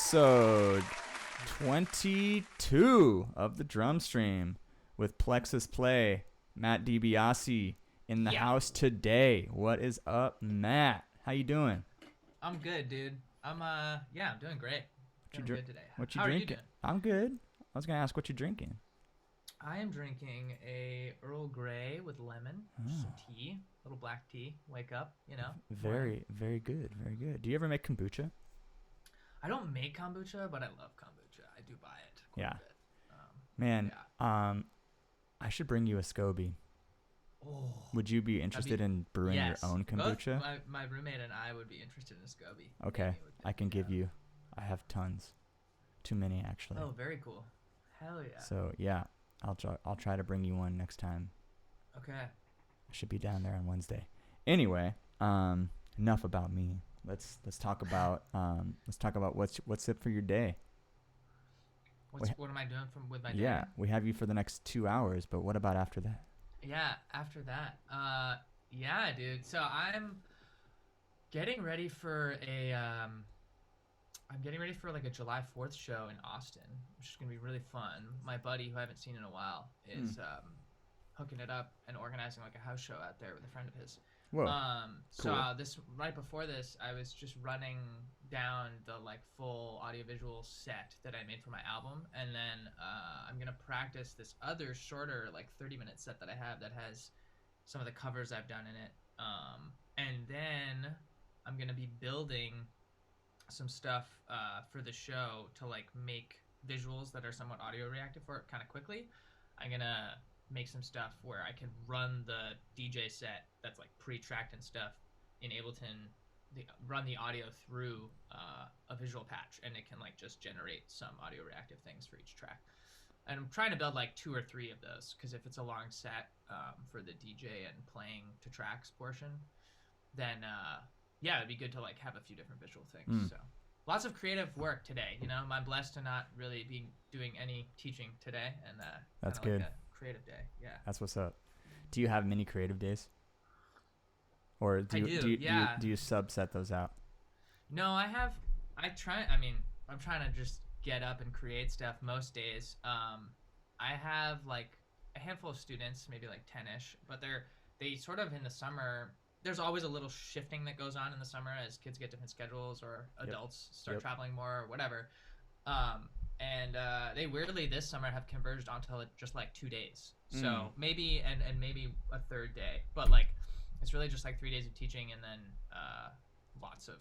episode 22 of the Drum Stream with Plexus Play. Matt DiBiase in the house today. What is up, Matt? How you doing? I'm good, dude. I'm doing great. Doing good today. What you How drinking? Are you doing? I'm good. I was gonna ask what you're drinking. I am drinking a Earl Grey with lemon, some tea, a little black tea. Wake up, Very good. Very good. Do you ever make kombucha? I don't make kombucha, but I love kombucha. I do buy it quite a bit. I should bring you a SCOBY. Oh, would you be interested in brewing your own kombucha? Both my roommate and I would be interested in a SCOBY. Okay, I can give you. I have tons. Too many, actually. Oh, very cool. Hell yeah. So, yeah, I'll try to bring you one next time. Okay. I should be down there on Wednesday. Anyway, enough about me. Let's talk about what's it for your day. What am I doing with my day? Yeah, we have you for the next 2 hours, but what about after that? Yeah, after that. Yeah, dude. So I'm getting ready for like a July 4th show in Austin, which is going to be really fun. My buddy, who I haven't seen in a while, is hooking it up and organizing like a house show out there with a friend of his. Whoa. So cool. this right before this, I was just running down the like full audiovisual set that I made for my album, and then I'm gonna practice this other shorter like 30-minute set that I have that has some of the covers I've done in it, and then I'm gonna be building some stuff for the show to like make visuals that are somewhat audio reactive for it kind of quickly. I'm gonna make some stuff where I can run the DJ set that's like pre-tracked and stuff in Ableton, run the audio through a visual patch, and it can like just generate some audio reactive things for each track. And I'm trying to build like 2 or 3 of those, because if it's a long set for the DJ and playing to tracks portion, then it'd be good to like have a few different visual things. So lots of creative work today. I'm blessed to not really be doing any teaching today, and that's good. Like a creative day. Yeah, that's what's up. Do you have many creative days, or do you subset those out? No, I'm trying to just get up and create stuff most days. I have like a handful of students, maybe like 10ish, but they sort of in the summer. There's always a little shifting that goes on in the summer as kids get different schedules or adults start traveling more or whatever. And they weirdly this summer have converged onto just like 2 days. So maybe and maybe a third day, but like it's really just like 3 days of teaching and then lots of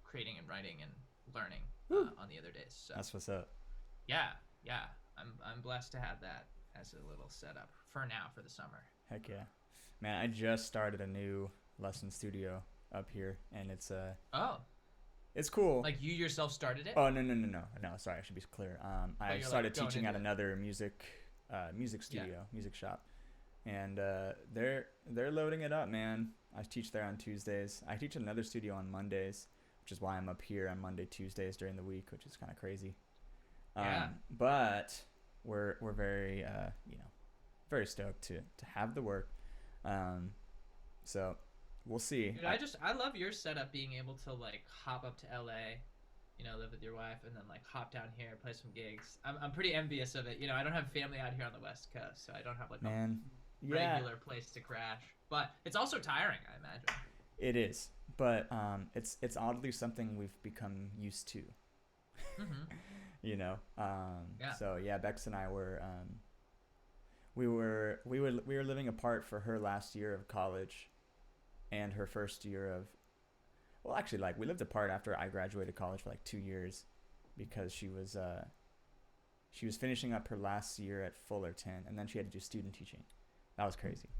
creating and writing and learning on the other days. So that's what's up. Yeah. I'm blessed to have that as a little setup for now for the summer. Heck yeah, man! I just started a new lesson studio up here, and it's it's cool. Like you yourself started it? Oh no, sorry, I should be clear. I started like teaching at another music studio, music shop, and they're loading it up, man. I teach there on Tuesdays. I teach at another studio on Mondays, which is why I'm up here on Monday, Tuesdays during the week, which is kind of crazy. But we're very very stoked to have the work. So we'll see. Dude, I love your setup, being able to like hop up to LA, live with your wife, and then like hop down here, play some gigs. I'm pretty envious of it. I don't have family out here on the West Coast, so I don't have like a regular place to crash. But it's also tiring, I imagine. It is, but it's oddly something we've become used to. So yeah, Bex and I were we were living apart for her last year of college and her first year of, well, actually, like, we lived apart after I graduated college for like 2 years, because she was finishing up her last year at Fullerton, and then she had to do student teaching. That was crazy.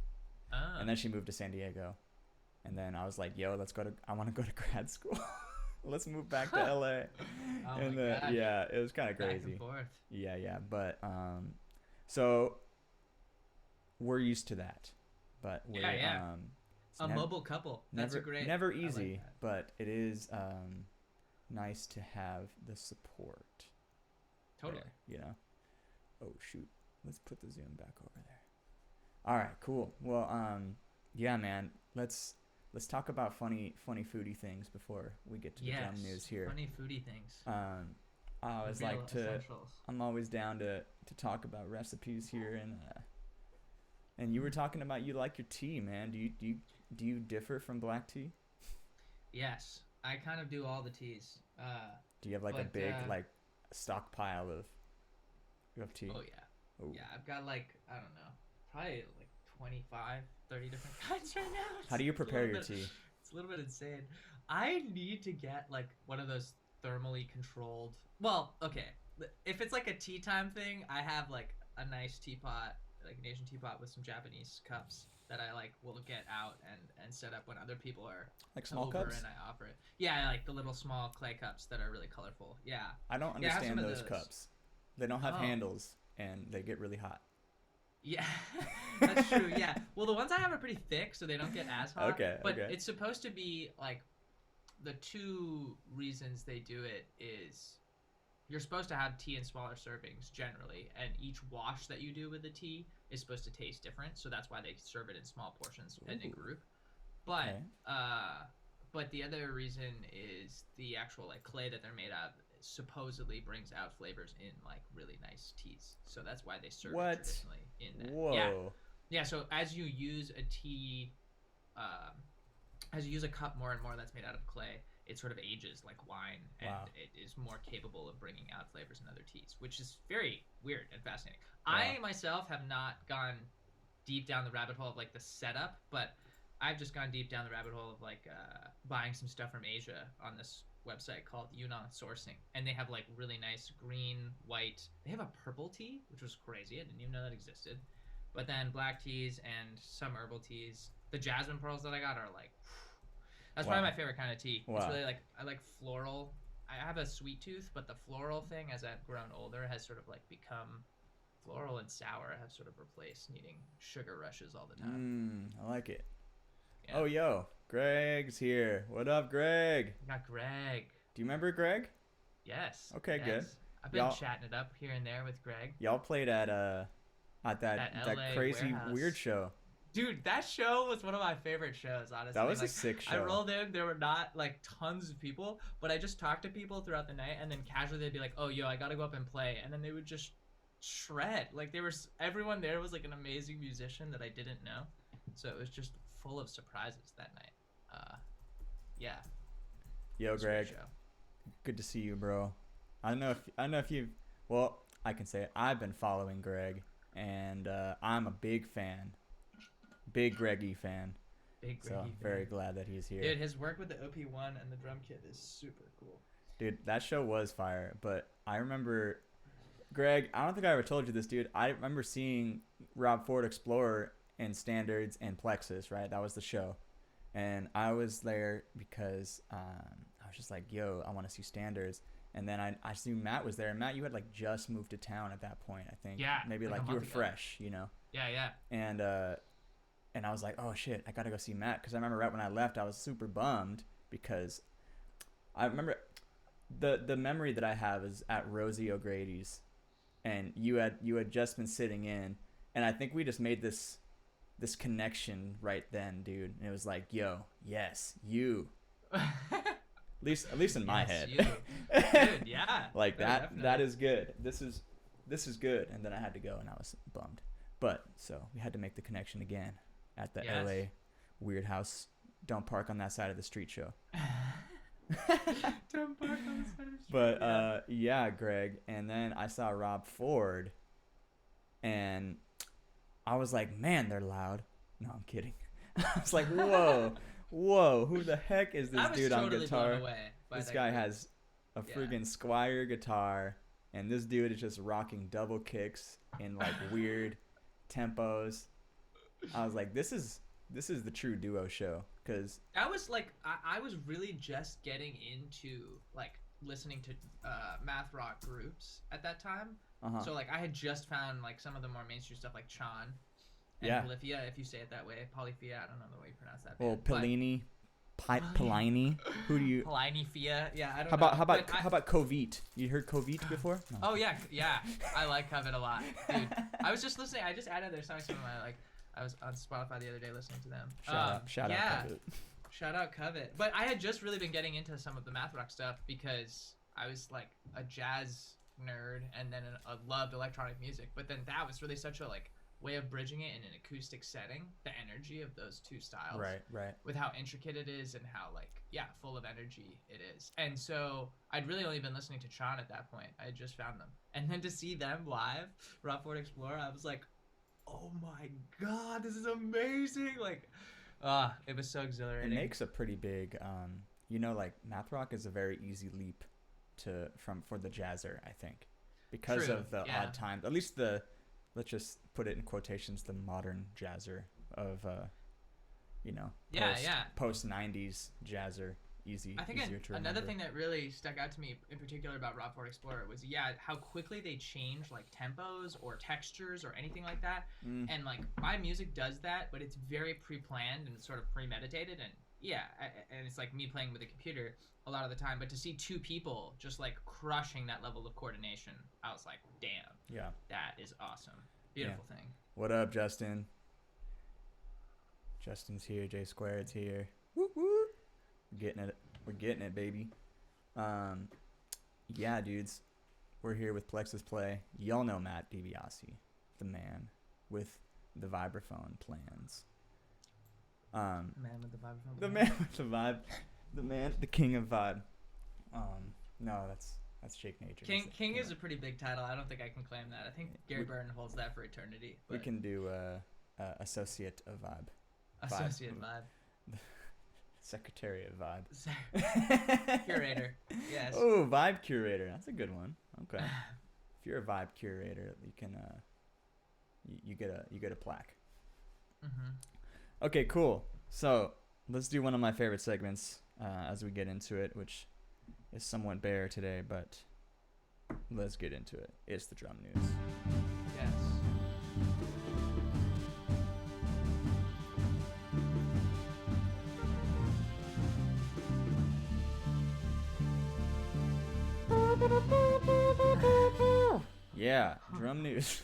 And then she moved to San Diego, and then I was like, yo, I want to go to grad school. Let's move back to LA. And then gosh. Yeah, it was kind of crazy. Back and forth. Yeah, but so we're used to that, but we're mobile couple. That's never easy, like, but it is nice to have the support. Totally. There, Oh shoot, let's put the zoom back over there. All right, cool. Well, yeah, man. Let's talk about funny foodie things before we get to the drum news here. Funny foodie things. I The always real like to. essentials. I'm always down to talk about recipes here, and you were talking about you like your tea, man. Do you differ from black tea? Yes, I kind of do all the teas. Do you have like a But big like stockpile of tea? oh yeah, Oh. yeah. I've got like I don't know, probably like 25, 30 different kinds right now. How do you It's a prepare little your bit, tea? it's a little bit insane. I need to get like one of those thermally controlled. Well, okay, if it's like a tea time thing, I have like a nice teapot, like an Asian teapot with some Japanese cups that I like will get out and set up when other people are Like small over cups? and I offer it. Yeah, I like the little small clay cups that are really colorful. Yeah. I don't Yeah, I have some understand of those those. cups. They don't have Oh. handles and they get really hot. Yeah, that's true. Yeah. Well, the ones I have are pretty thick, so they don't get as hot. Okay, But okay. it's supposed to be like the two reasons they do it is you're supposed to have tea in smaller servings generally, and each wash that you do with the tea is supposed to taste different. So that's why they serve it in small portions and in Ooh, group. But okay. but the other reason is the actual like clay that they're made of supposedly brings out flavors in like really nice teas. So that's why they serve it What? traditionally in that. Yeah, Whoa. yeah. So as you use a tea, um, as you use a cup more and more that's made out of clay, it sort of ages like wine, and Wow. it is more capable of bringing out flavors in other teas, which is very weird and fascinating. Wow. I myself have not gone deep down the rabbit hole of like the setup, but I've just gone deep down the rabbit hole of like buying some stuff from Asia on this website called Yunnan Sourcing, and they have like really nice green, white. They have a purple tea, which was crazy. I didn't even know that existed. But then black teas and some herbal teas. The jasmine pearls that I got are like, that's Wow. probably my favorite kind of tea. It's Wow. really like I like floral. I have a sweet tooth, but the floral thing, as I've grown older, has sort of like become floral and sour have sort of replaced needing sugar rushes all the time. I like it. Yeah. Oh, yo. Greg's here. What up, Greg? We got Greg. Do you remember Greg? Yes. Okay, yes. good. I've been Y'all- chatting it up here and there with Greg. Y'all played at that LA crazy warehouse. weird show. Dude, that show was one of my favorite shows, honestly. That was like, a sick I show. rolled in, there were not like tons of people, but I just talked to people throughout the night, and then casually they'd be like, "Oh, yo, I gotta go up and play," and then they would just shred. Like everyone there was like an amazing musician that I didn't know, so it was just full of surprises that night. Yeah. Yo, it was a great Greg. show. Good to see you, bro. I don't know if you've. Well, I can say it. I've been following Greg, and I'm a big fan, big Greggy fan. Big So Greggy fan. very glad that he's here. Dude, his work with the OP1 and the drum kit is super cool. Dude, that show was fire. But I remember, Greg. I don't think I ever told you this, dude. I remember seeing Rob Ford Explorer in Standards and Plexus. Right, that was the show, and I was there because I was just like, yo, I want to see Standards. And then I knew Matt was there. And Matt, you had like just moved to town at that point, I think. Yeah, Maybe like a like you were month ago. fresh, you know. Yeah, yeah. And I was like, oh shit, I gotta go see Matt, because I remember right when I left, I was super bummed because I remember the memory that I have is at Rosie O'Grady's, and you had just been sitting in, and I think we just made this connection right then, dude. And it was like, yo, yes, you. At least in my Yes, head. you. Dude, yeah. Like No, that definitely. is good. This is good. And then I had to go and I was bummed. But so we had to make the connection again at the Yes. LA Weird House Don't Park on That Side of the Street show. Don't bark on the side of the street. But yeah, Greg, and then I saw Rob Ford and I was like, man, they're loud. No, I'm kidding. I was like, whoa, who the heck is this I was dude totally on guitar? blown away by This that guy group. has a Yeah. friggin' Squire guitar, and this dude is just rocking double kicks in like weird tempos. I was like, this is the true duo show, because That was like I was really just getting into like listening to math rock groups at that time. uh-huh. So like I had just found like some of the more mainstream stuff like Chan and Yeah. Polyphia, if you say it that way. Polyphia, I don't know the way you pronounce that. Well, band, but- Pellini, Pellini. Who do you? Polyphia, yeah. I don't How know. about but how about Covite? You heard Covite before? No. Oh yeah, I like Covet a lot, dude. I was just listening. I just added their songs to my like. I was on Spotify the other day listening to them. Shout yeah. out Covet. Shout out Covet. But I had just really been getting into some of the math rock stuff because I was like a jazz nerd, and then loved electronic music. But then that was really such a like way of bridging it in an acoustic setting. The energy of those two styles, Right. with how intricate it is and how like full of energy it is. And so I'd really only been listening to Tron at that point. I had just found them, and then to see them live, Rob Ford Explorer, I was like, oh my god, this is amazing! Like, it was so exhilarating. It makes a pretty big, like math rock is a very easy leap for the jazzer, I think, because True, of the yeah. odd times. At least let's just put it in quotations, the modern jazzer of, post 90s jazzer, I think easier to another remember. thing that really stuck out to me in particular about Rob Ford Explorer was how quickly they change like tempos or textures or anything like that. And like my music does that, but it's very pre-planned and sort of premeditated, and and it's like me playing with a computer a lot of the time. But to see two people just like crushing that level of coordination, I was like, damn, that is awesome. Beautiful thing. What up, Justin? Justin's here. J Squared's here. Woo woo. We're getting it, baby. Dudes. We're here with Plexus Play. Y'all know Matt DiBiase, the man with the vibraphone plans. Man with the vibraphone. The man with the vibe. The king of vibe. No, that's Shake Nature. King is a pretty big title. I don't think I can claim that. I think Gary Byrne holds that for eternity. We can do associate of vibe. Associate vibe. Secretary of vibe. Curator. Yes. Oh, vibe curator. That's a good one. Okay. If you're a vibe curator, you can you get a plaque. Mm-hmm. Okay, cool. So let's do one of my favorite segments as we get into it, which is somewhat bare today, but let's get into it. It's the drum news. Yes. Yeah, drum news.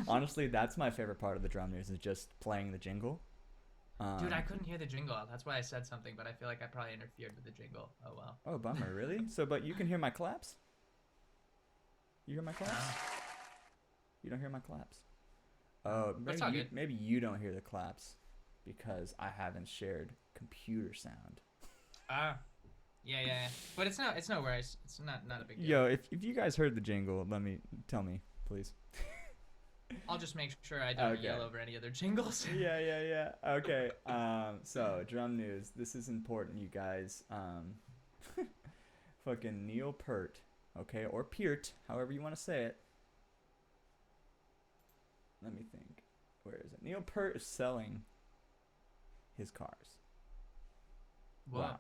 Honestly, that's my favorite part of the drum news, is just playing the jingle. Dude, I couldn't hear the jingle. That's why I said something, but I feel like I probably interfered with the jingle. Oh well. Oh, bummer. Really? But you can hear my claps? You hear my claps? You don't hear my claps? Oh, maybe you don't hear the claps because I haven't shared computer sound. Yeah. But it's no worries. It's not a big deal. Yo, if you guys heard the jingle, tell me, please. I'll just make sure I don't yell over any other jingles. Yeah. Okay. So drum news. This is important, you guys. Fucking Neil Peart, okay, or Peart, however you want to say it. Let me think. Where is it? Neil Peart is selling his cars. Wow.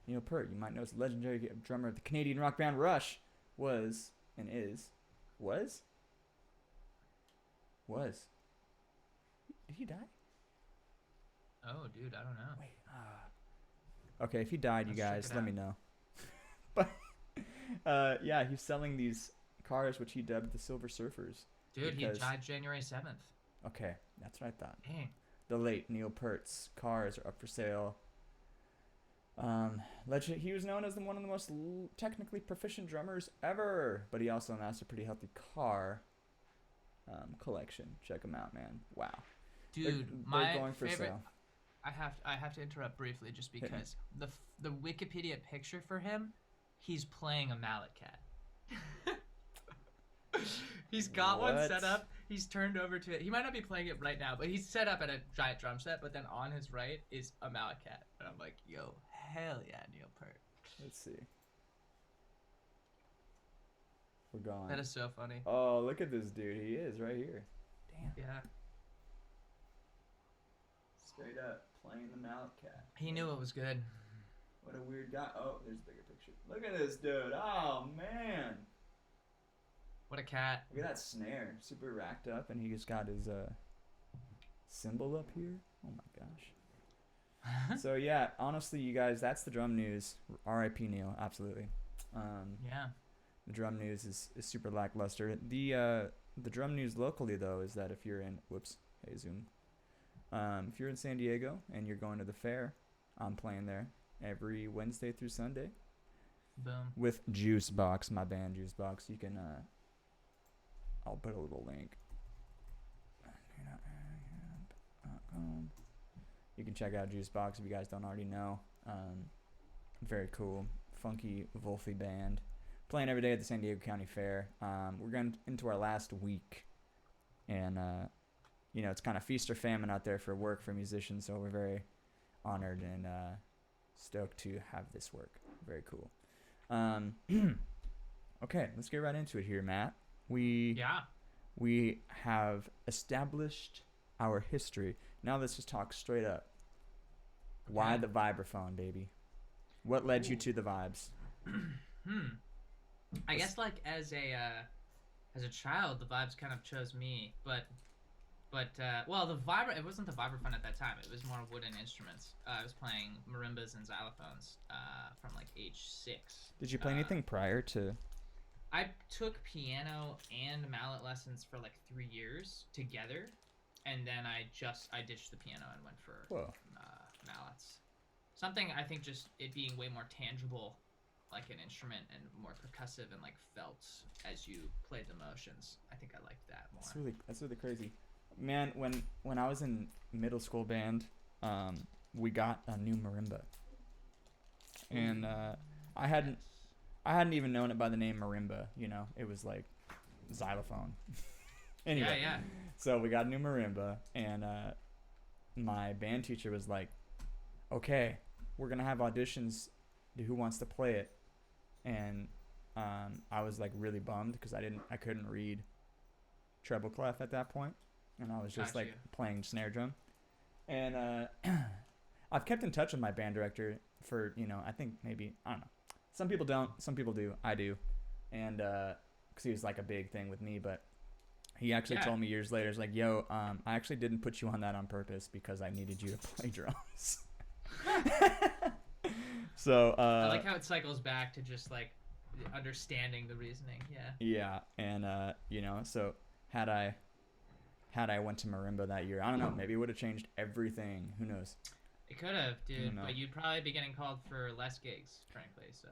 Neil Peart, you might know, is the legendary drummer of the Canadian rock band Rush. Was. Did he die? Oh, dude, I don't know. Wait. Okay, if he died, you guys, let me know. But he's selling these cars, which he dubbed the Silver Surfers. Dude, he died January 7th. Okay, that's what I thought. Dang. The late Neil Peart's cars are up for sale. He was known as one of the most technically proficient drummers ever, but he also amassed a pretty healthy car collection. Check him out, man. Wow. Dude, they're going for favorite. sale. I have to interrupt briefly just because the Wikipedia picture for him, he's playing a mallet cat. He's got one set up. He's turned over to it. He might not be playing it right now, but he's set up at a giant drum set. But then on his right is a mallet cat, and I'm like, yo, hell yeah, Neil Peart. Let's see. We're gone. That is so funny. Oh, look at this dude. He is right here. Damn. Yeah. Straight up playing the mallet cat. He knew it was good. What a weird guy. Oh, there's a bigger picture. Look at this dude. Oh, man. What a cat. Look at that snare. Super racked up, and he just got his cymbal up here. Oh, my gosh. So, yeah, honestly, you guys, that's the drum news. R.I.P. Neil. Absolutely. Yeah. The drum news is super lackluster. The drum news locally, though, is that if you're in... Hey, Zoom. If you're in San Diego and you're going to the fair, I'm playing there every Wednesday through Sunday. Boom. with Juicebox, my band Juicebox. You can I'll put a little link. You can check out Juicebox if you guys don't already know. Very cool, funky, Wolfy band. Playing every day at the San Diego County Fair. We're going into our last week, and it's kind of feast or famine out there for work for musicians. So we're very honored and stoked to have this work. Very cool. Okay, let's get right into it here, Matt. We have established our history. Now let's just talk straight up. Okay. Why the vibraphone, baby? What led you to the vibes? I guess like as a child, the vibes kind of chose me, but well, it wasn't the vibraphone at that time. It was more wooden instruments. I was playing marimbas and xylophones from like age 6. Did you play anything prior to? I took piano and mallet lessons for like 3 years together, and then I ditched the piano and went for mallets. Something I think just it being way more tangible, like an instrument, and more percussive and like felt as you played the motions. I think I liked that more. That's really crazy, man. When I was in middle school band, we got a new marimba, and I hadn't even known it by the name marimba. It was like xylophone. Anyway, yeah. So we got a new marimba, and my band teacher was like, "Okay, we're gonna have auditions. Who wants to play it?" And I was like really bummed because I couldn't read treble clef at that point, and I was just playing snare drum. And I've kept in touch with my band director for I think maybe I don't know. Some people don't, some people do. I do, and because he was like a big thing with me, but he actually told me years later, he's like, "Yo, I actually didn't put you on that on purpose because I needed you to play drums." So I like how it cycles back to just like understanding the reasoning. Yeah, and so had I went to marimba that year, I don't know, maybe it would have changed everything. Who knows? It could have, dude, but you'd probably be getting called for less gigs, frankly. So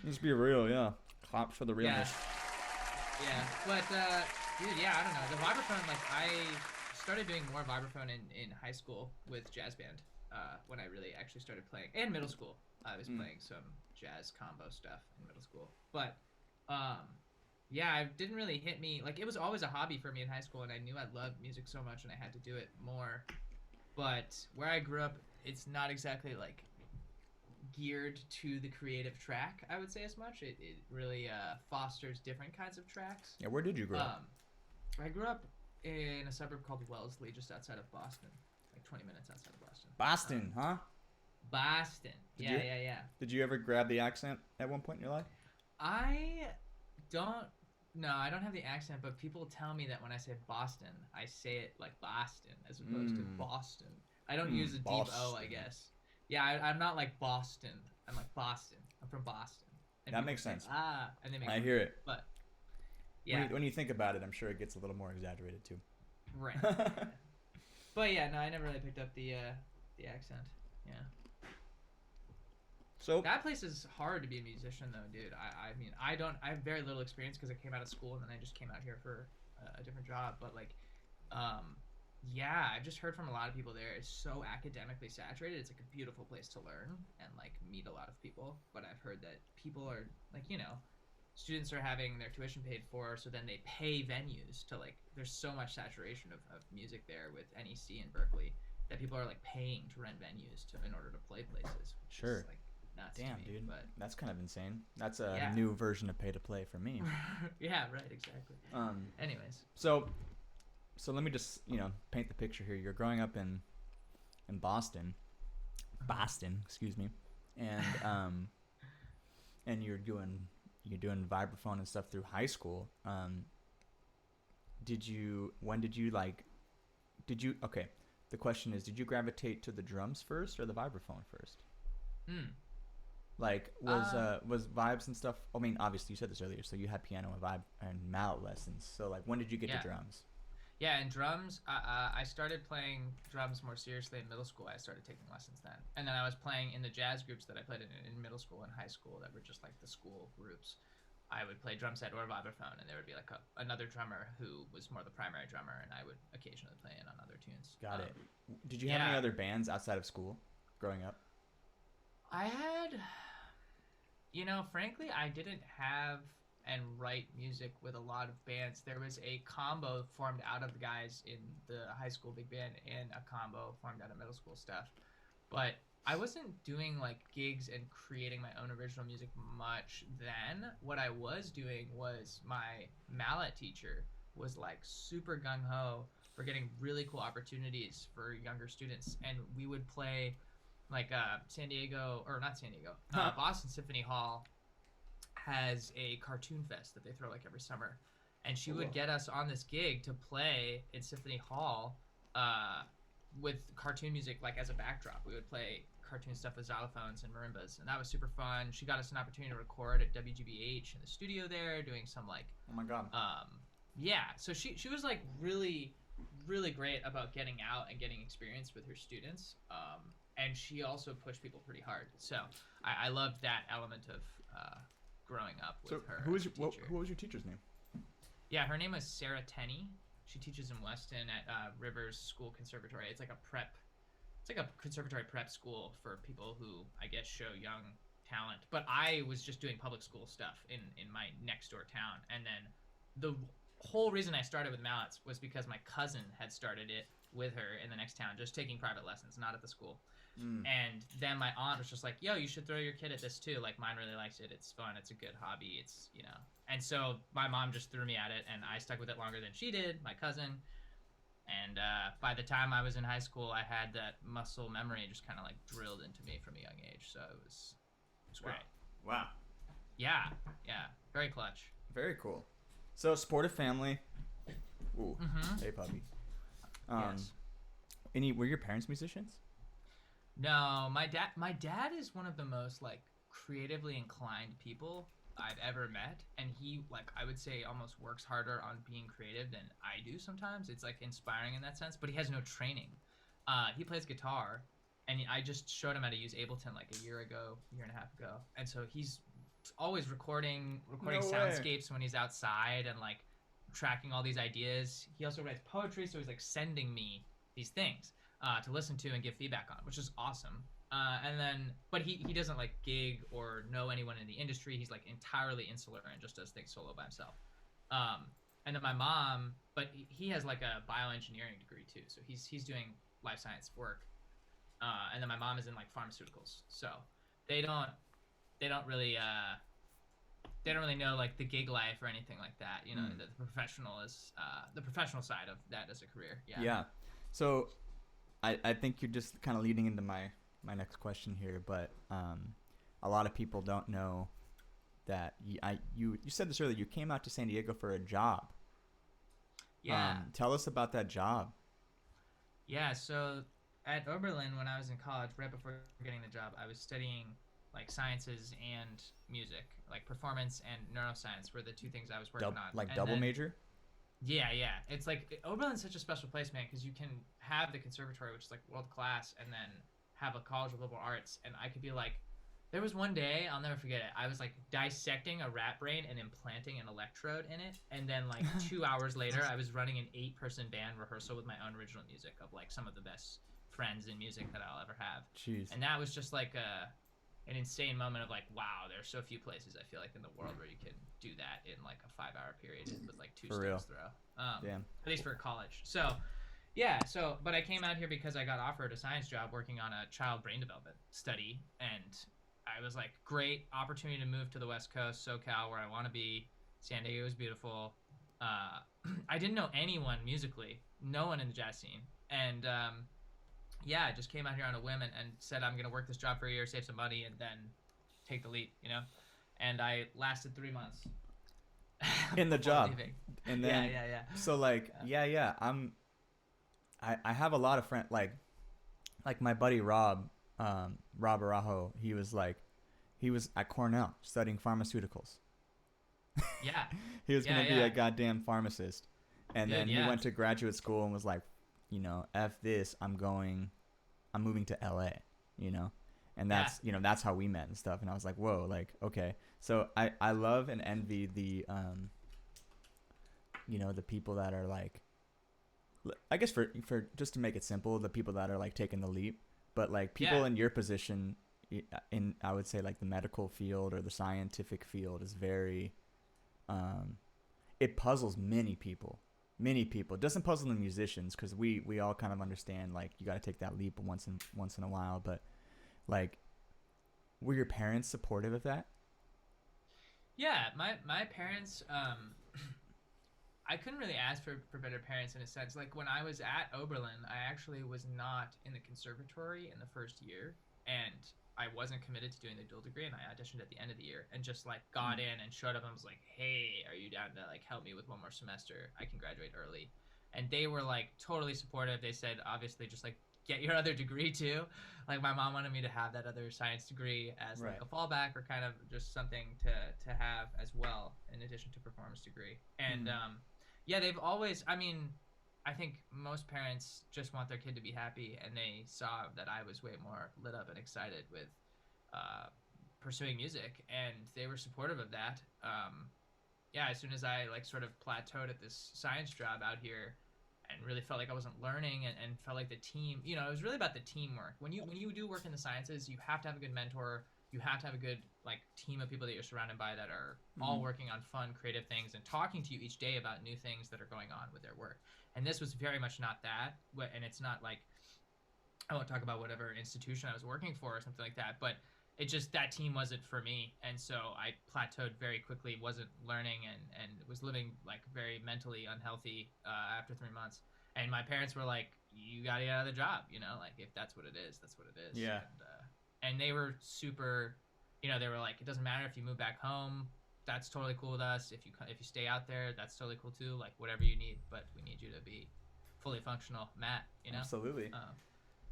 let's be real, yeah. Clap for the realness. Yeah, but dude, I don't know. The vibraphone, like I started doing more vibraphone in high school with jazz band. When I really actually started playing, and middle school, I was playing some jazz combo stuff in middle school. But it didn't really hit me. Like it was always a hobby for me in high school, and I knew I loved music so much, and I had to do it more. But where I grew up, it's not exactly like geared to the creative track, I would say, as much. It really fosters different kinds of tracks. Yeah, where did you grow up? I grew up in a suburb called Wellesley, just outside of Boston. 20 minutes outside of Boston. Boston, huh? Boston. Yeah. Did you ever grab the accent at one point in your life? I don't have the accent, but people tell me that when I say Boston, I say it like Boston as opposed to Boston. I don't use a deep O, I guess. Yeah, I'm not like Boston. I'm like Boston. I'm from Boston. And that makes sense. And they make I hear it. But yeah. When you think about it, I'm sure it gets a little more exaggerated too. Right. But yeah, no, I never really picked up the accent. Yeah. So that place is hard to be a musician, though, dude. I mean, I have very little experience because I came out of school and then I just came out here for a different job. But like, I've just heard from a lot of people there. It's so academically saturated. It's like a beautiful place to learn and like meet a lot of people. But I've heard that people are like, students are having their tuition paid for, so then they pay venues to like. There's so much saturation of music there with NEC and Berkeley that people are like paying to rent venues in order to play places. Which is like nuts. Damn, to me, dude. But that's kind of insane. That's a new version of pay to play for me. Yeah, right, exactly. Anyways. So let me just paint the picture here. You're growing up in Boston, excuse me, and and you're doing vibraphone and stuff through high school. Okay, the question is, did you gravitate to the drums first or the vibraphone first? Like was vibes and stuff, I mean, obviously you said this earlier, so you had piano and mallet lessons, so like when did you get to drums? Yeah, and drums. I started playing drums more seriously in middle school. I started taking lessons then, and then I was playing in the jazz groups that I played in middle school and high school that were just like the school groups. I would play drum set or vibraphone, and there would be like another drummer who was more the primary drummer, and I would occasionally play in on other tunes. Got it. Did you have any Yeah, other bands outside of school growing up? I had, frankly, I didn't have and write music with a lot of bands. There was a combo formed out of the guys in the high school big band and a combo formed out of middle school stuff. But I wasn't doing like gigs and creating my own original music much then. What I was doing was my mallet teacher was like super gung ho for getting really cool opportunities for younger students, and we would play like San Diego, or not San Diego, Boston Symphony Hall has a cartoon fest that they throw like every summer, and she would get us on this gig to play in Symphony Hall with cartoon music like as a backdrop. We would play cartoon stuff with xylophones and marimbas, and that was super fun. She got us an opportunity to record at WGBH in the studio there, doing some like Oh my god. yeah. So she was like really great about getting out and getting experience with her students. And she also pushed people pretty hard. So I loved that element of growing up with her. Who was as a teacher. who was your teacher's name? Yeah, her name was Sarah Tenney. She teaches in Weston at Rivers School Conservatory. It's like a prep. It's like a conservatory prep school for people who I guess show young talent. But I was just doing public school stuff in my next door town, and then the whole reason I started with mallets was because my cousin had started it with her in the next town, just taking private lessons, not at the school. And then my aunt was just like, yo, you should throw your kid at this too. Like, mine really likes it. It's fun. It's a good hobby. It's, And so my mom just threw me at it, and I stuck with it longer than she did, my cousin. And by the time I was in high school, I had that muscle memory just kind of like drilled into me from a young age. So it was great. Wow. Yeah. Very clutch. Very cool. So, sportive family. Ooh. Mm-hmm. Hey, puppy. Yes. Were your parents musicians? No, my dad is one of the most like creatively inclined people I've ever met, and he, like, I would say almost works harder on being creative than I do sometimes. It's like inspiring in that sense, but he has no training. He plays guitar, and I just showed him how to use Ableton like a year and a half ago, and so he's always recording soundscapes when he's outside and like tracking all these ideas. He also writes poetry, so he's like sending me these things to listen to and give feedback on, which is awesome. But he doesn't like gig or know anyone in the industry. He's like entirely insular and just does things solo by himself. And then my mom, but he has like a bioengineering degree too, so he's doing life science work. And then my mom is in like pharmaceuticals, so they don't really know like the gig life or anything like that. The professional is the professional side of that as a career. Yeah. So I think you're just kind of leading into my next question here, but a lot of people don't know that you said this earlier. You came out to San Diego for a job. Yeah. Tell us about that job. Yeah. So at Oberlin, when I was in college, right before getting the job, I was studying like sciences and music, like performance and neuroscience were the two things I was working on. Like double major? Yeah. It's like Oberlin's such a special place, man, because you can have the conservatory, which is like world class, and then have a college of liberal arts. And I could be like, there was one day, I'll never forget it, I was like dissecting a rat brain and implanting an electrode in it, and then like 2 hours later I was running an 8-person band rehearsal with my own original music of like some of the best friends in music that I'll ever have. Jeez. And that was just like an insane moment of like, wow, there's so few places I feel like in the world where you can do that in like a 5-hour period with like 2 steps throw. Damn. At least for college. So but I came out here because I got offered a science job working on a child brain development study, and I was like, great opportunity to move to the West Coast, SoCal, where I want to be. San Diego is beautiful. I didn't know anyone musically, no one in the jazz scene, and I just came out here on a whim and said I'm gonna work this job for a year, save some money, and then take the leap, And I lasted 3 months in the job, leaving. And then yeah. So like I have a lot of friends, like my buddy Rob Arajo. He was at Cornell studying pharmaceuticals. Yeah. He was gonna be a goddamn pharmacist, And Dude, then he yeah. went to graduate school and was like, f this, I'm moving to LA, you know, and Yeah. that's how we met and stuff. And I was like, whoa, like okay. So I love and envy the the people that are like, I guess for just to make it simple, the people that are like taking the leap, but like people Yeah. in your position in I would say like the medical field or the scientific field is very um it puzzles many people. Many people. It doesn't puzzle the musicians because we all kind of understand like you got to take that leap once in a while. But like, were your parents supportive of that? Yeah, my parents I couldn't really ask for better parents in a sense. Like when I was at Oberlin, I actually was not in the conservatory in the first year, and I wasn't committed to doing the dual degree, and I auditioned at the end of the year and just like got Mm. in and showed up and was like, "Hey, are you down to like help me with one more semester? I can graduate early." And they were like totally supportive. They said, obviously, just like get your other degree too. Like my mom wanted me to have that other science degree as like Right. a fallback or kind of just something to have as well in addition to performance degree. And Mm. yeah, they've always, I mean, I think most parents just want their kid to be happy, and they saw that I was way more lit up and excited with uh, pursuing music, and they were supportive of that. Yeah, as soon as I like sort of plateaued at this science job out here, and really felt like I wasn't learning, and felt like the team, it was really about the teamwork. When you do work in the sciences, you have to have a good mentor. You have to have a good like team of people that you're surrounded by that are all Mm. working on fun, creative things and talking to you each day about new things that are going on with their work. And this was very much not that. And it's not like I won't talk about whatever institution I was working for or something like that, but it just that team wasn't for me, and so I plateaued very quickly. Wasn't learning and was living like very mentally unhealthy after 3 months. And my parents were like, "You got to get out of the job, like if that's what it is, that's what it is." Yeah. And they were super, they were like, "It doesn't matter if you move back home. That's totally cool with us. If you stay out there, that's totally cool too. Like whatever you need, but we need you to be fully functional, Matt. Absolutely.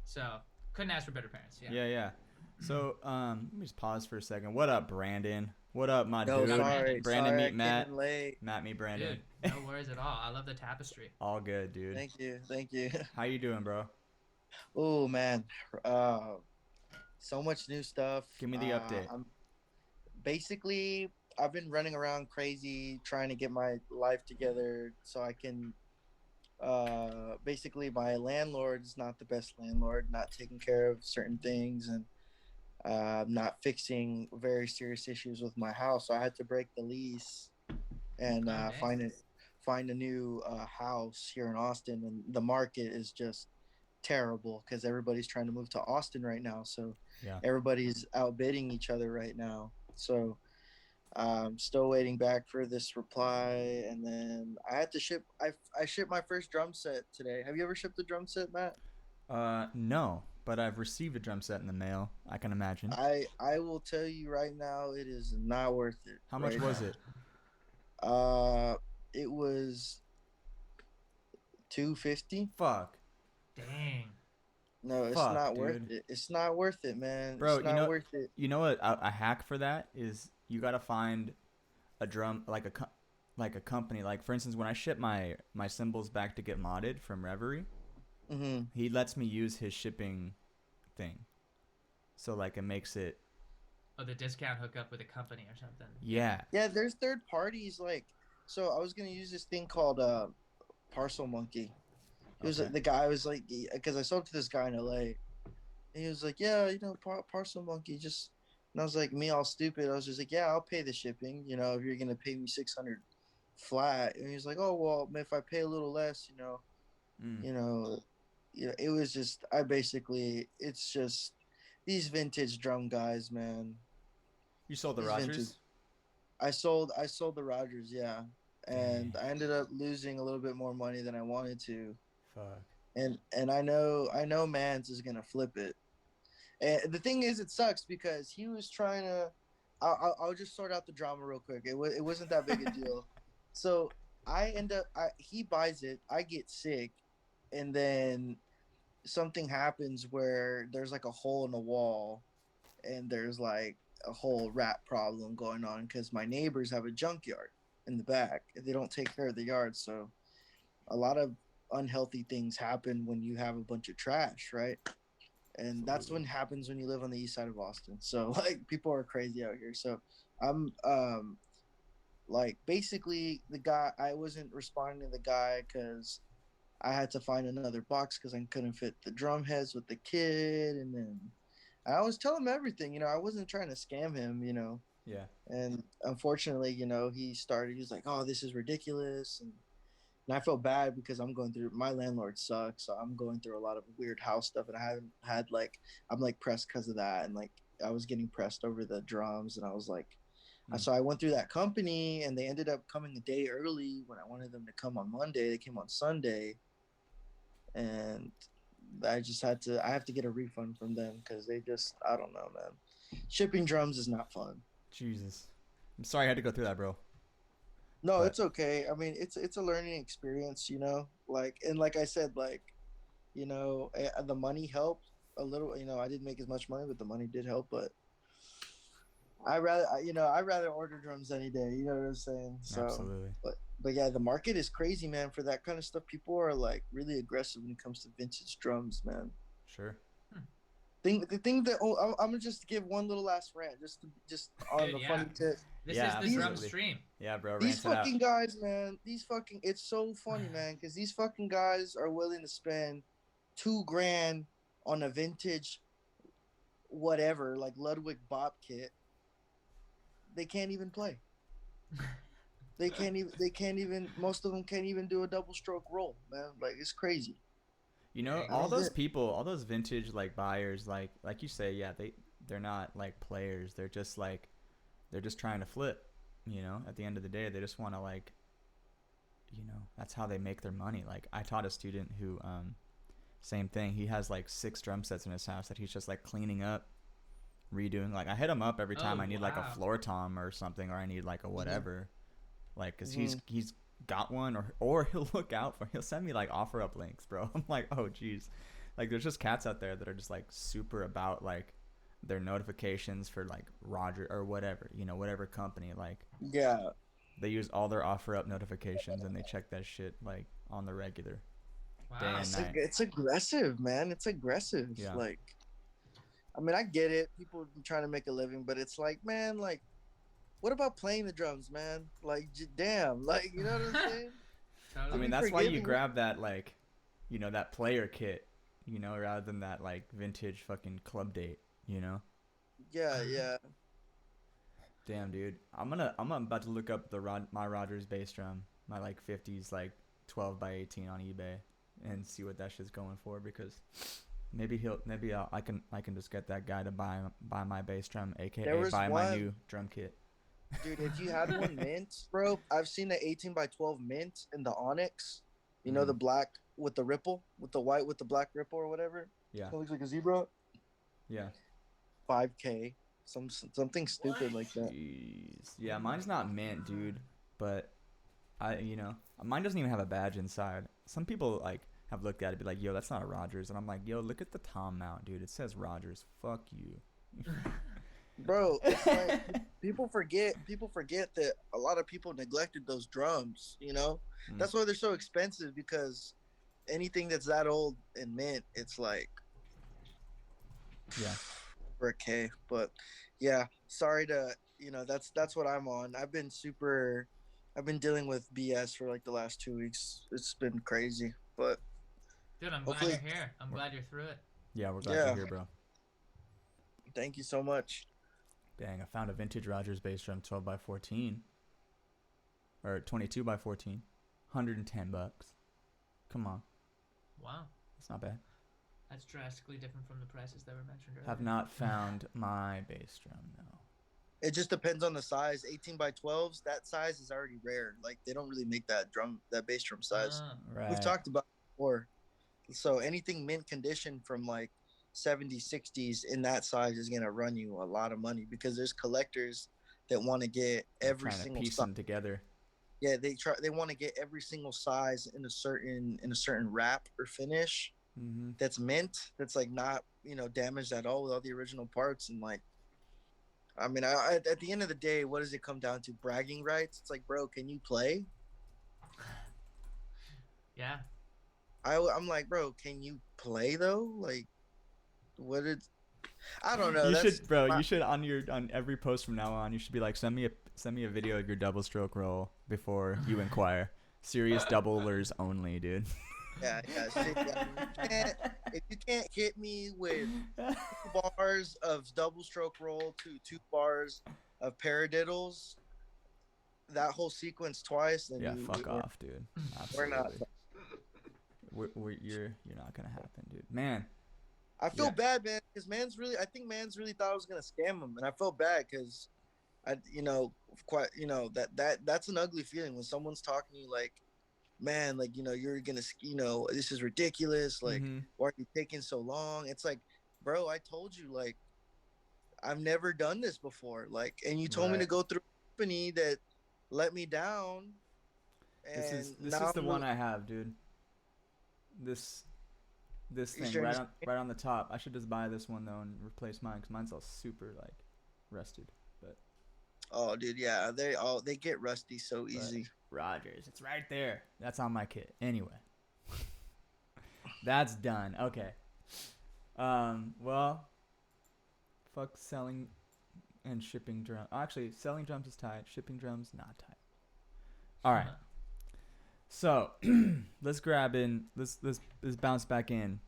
So couldn't ask for better parents. Yeah. Yeah, yeah. So, let me just pause for a second. What up, Brandon? What up, my Yo, What's up, dude? Brandon? Brandon, sorry I meet came Matt. in late. Matt, meet Brandon. Dude, no worries at all. I love the tapestry. All good, dude. Thank you. How you doing, bro? Oh man, uh, so much new stuff. Give me the update. I'm basically I've been running around crazy trying to get my life together so I can. Basically, my landlord's not the best landlord, not taking care of certain things and not fixing very serious issues with my house. So I had to break the lease and Oh dang. find a new house here in Austin, and the market is just terrible because everybody's trying to move to Austin right now. So Yeah. everybody's outbidding each other right now. So I'm still waiting back for this reply, and then I had to ship. I shipped my first drum set today. Have you ever shipped a drum set, Matt? No, but I've received a drum set in the mail. I can imagine. I will tell you right now, it is not worth it. How much Right was now. it? It was 250. Fuck. Dang. No, it's Fuck, not worth dude. it. It's not worth it, man. Bro, It's not worth it. you know what? A hack for that is you gotta find a drum like a company. Like for instance, when I ship my cymbals back to get modded from Reverie, Hmm. he lets me use his shipping thing. So like it makes it. Oh, the discount hookup with a company or something. Yeah. Yeah, there's third parties like. So I was gonna use this thing called Parcel Monkey. He was Okay. the guy was like, because I sold to this guy in LA. And he was like, yeah, Parcel Monkey just. And I was like, me all stupid. I was just like, yeah, I'll pay the shipping. If you're gonna pay me 600 flat. And he was like, oh well, if I pay a little less, Mm. you know, it was just it's just these vintage drum guys, man. You sold the These vintage. Rogers? I sold the Rogers, yeah, Dang. and I ended up losing a little bit more money than I wanted to, Fuck. and I know Mans is gonna flip it. And the thing is, it sucks because he was trying to. I'll just sort out the drama real quick. It wasn't that big a deal. So he buys it. I get sick, and then something happens where there's like a hole in the wall, and there's like a whole rat problem going on because my neighbors have a junkyard in the back. They don't take care of the yard, so a lot of unhealthy things happen when you have a bunch of trash, right? And that's Absolutely. what happens when you live on the east side of Austin. So like people are crazy out here. So I'm like basically the guy, I wasn't responding to the guy because I had to find another box because I couldn't fit the drum heads with the kid, and then I was telling him everything. I wasn't trying to scam him. Yeah. And unfortunately, he started. He was like, "Oh, this is ridiculous," and I felt bad because I'm going through. My landlord sucks, so I'm going through a lot of weird house stuff, and I haven't had like I'm like pressed because of that, and like I was getting pressed over the drums, and I was like, Mm. so I went through that company, and they ended up coming a day early when I wanted them to come on Monday. They came on Sunday, and I have to get a refund from them because they just, I don't know, man. Shipping drums is not fun. Jesus. I'm sorry I had to go through that, bro. No, But it's okay. I mean, it's a learning experience. Like, and like I said, like, the money helped a little. I didn't make as much money, but the money did help. But I'd rather order drums any day. You know what I'm saying? So, absolutely. but yeah, the market is crazy, man. For that kind of stuff, people are like really aggressive when it comes to vintage drums, man. Sure. The thing that I'm gonna just give one little last rant, just on Dude, the yeah. funny tip. This Yeah, is the These drum absolutely. stream. Yeah, bro, these rant it out. fucking guys, man. It's so funny, man, because these fucking guys are willing to spend 2 grand on a vintage whatever like Ludwig Bop kit. They can't even play. They can't even. Most of them can't even do a double stroke roll, man. Like it's crazy. You know, I all don't those get. people, all those vintage like buyers, like you say, yeah, they're not like players. They're just trying to flip. At the end of the day, they just want to like, that's how they make their money. Like I taught a student who, same thing. He has like 6 drum sets in his house that he's just like cleaning up, redoing. Like I hit him up every time Oh, I need like a wow. floor tom or something, or I need like a Mhm, whatever. Like, cause mhm. he's got one, or he'll send me like offer up links, bro. I'm like, oh geez, like there's just cats out there that are just like super about like their notifications for like Roger or whatever, whatever company. Like Yeah, they use all their offer up notifications and they check that shit like on the regular, day Wow. and night. it's aggressive, man. It's aggressive. Yeah. Like, I mean, I get it. People trying to make a living, but it's like, man, like, what about playing the drums, man? Like, damn, like, you know what I'm saying? I To Totally. mean, be that's why you forgiving. grab that like, that player kit, rather than that like vintage fucking club date, you know. Yeah, yeah. Damn, dude. I'm about to look up my Rogers bass drum, my like 50s like 12 by 18 on eBay, and see what that shit's going for because I can just get that guy to buy my bass drum, There aka was buy my one, new drum kit. dude. If you had one mint, bro, I've seen the 18 by 12 mint in the Onyx. The Mm, black with the ripple, with the white with the black ripple or whatever. yeah, It looks like a zebra. yeah. 5K, something What? stupid like that. Jeez. Yeah, mine's not mint, dude, but mine doesn't even have a badge inside. Some people like have looked at it and be like, yo, that's not a Rogers. And I'm like, yo, look at the tom mount, dude. It says Rogers. Fuck you. Bro, it's like people forget that a lot of people neglected those drums. Mm, That's why they're so expensive because anything that's that old and mint, it's like yeah. for a K. But yeah, sorry that's what I'm on. I've been dealing with BS for like the last 2 weeks. It's been crazy. But Dude, I'm glad hopefully, you're here. I'm glad you're through it. Yeah, we're glad you're yeah, here, bro. thank you so much. Dang, I found a vintage Rogers bass drum 12 by 14 or 22 by 14. $110. Come on. Wow. That's not bad. That's drastically different from the prices that were mentioned earlier. Have not found my bass drum, no. It just depends on the size. 18 by 12s, that size is already rare. Like they don't really make that bass drum size. Uh, We've Right. talked about it before. So anything mint condition from like 70s, 60s in that size is gonna run you a lot of money because there's collectors that want to get They're every trying to single piece size. them together. Yeah, they want to get every single size in a certain wrap or finish Mm-hmm. that's mint, that's like not damaged at all with all the original parts. And like, I mean, at the end of the day, what does it come down to? Bragging rights? It's like, bro, can you play? Yeah. I'm like, bro, can you play though? Like, what did I don't know. You That's should, bro. my, You should on every post from now on. You should be like, send me a video of your double stroke roll before you inquire. Serious doublers only, dude. yeah. Shit, yeah. If you can't hit me with 2 bars of double stroke roll to 2 bars of paradiddles, that whole sequence twice, then Yeah, fuck we're, off, dude. we're not. Absolutely. You're not gonna happen, dude. Man. I feel Yeah. bad, man, because I think man's really thought I was gonna scam him, and I felt bad because quite, that's an ugly feeling when someone's talking to you like, man, like, you're gonna, this is ridiculous. Like, Mm-hmm. why are you taking so long? It's like, bro, I told you, like, I've never done this before. Like, and you told me to Right. go through a company that let me down, and This now is the I'm one I have, dude. This is thing there any, right on the top. I should just buy this one though and replace mine because mine's all super like rusted. But oh, dude, yeah, they get rusty so easy. Rogers, it's right there. That's on my kit. Anyway, that's done. Okay. Well, fuck selling and shipping drums. Actually, selling drums is tight. Shipping drums not tight. All right. So let's grab in. Let's bounce back in.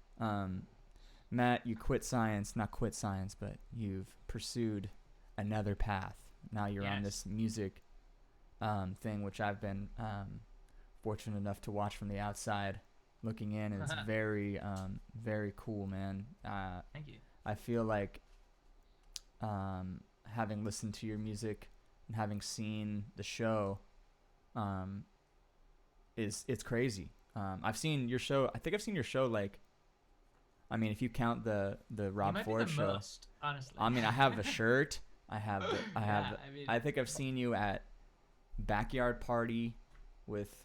Matt, you quit science, not quit science, but you've pursued another path. Now you're on this music thing, which I've been fortunate enough to watch from the outside, looking in, and it's very very cool, man. Thank you. I feel like having listened to your music and having seen the show, it's crazy. I've seen your show. I think I've seen your show like, I mean, if you count the Rob Ford show, most, honestly. I mean, I have a shirt. I think I've seen you at Backyard Party with.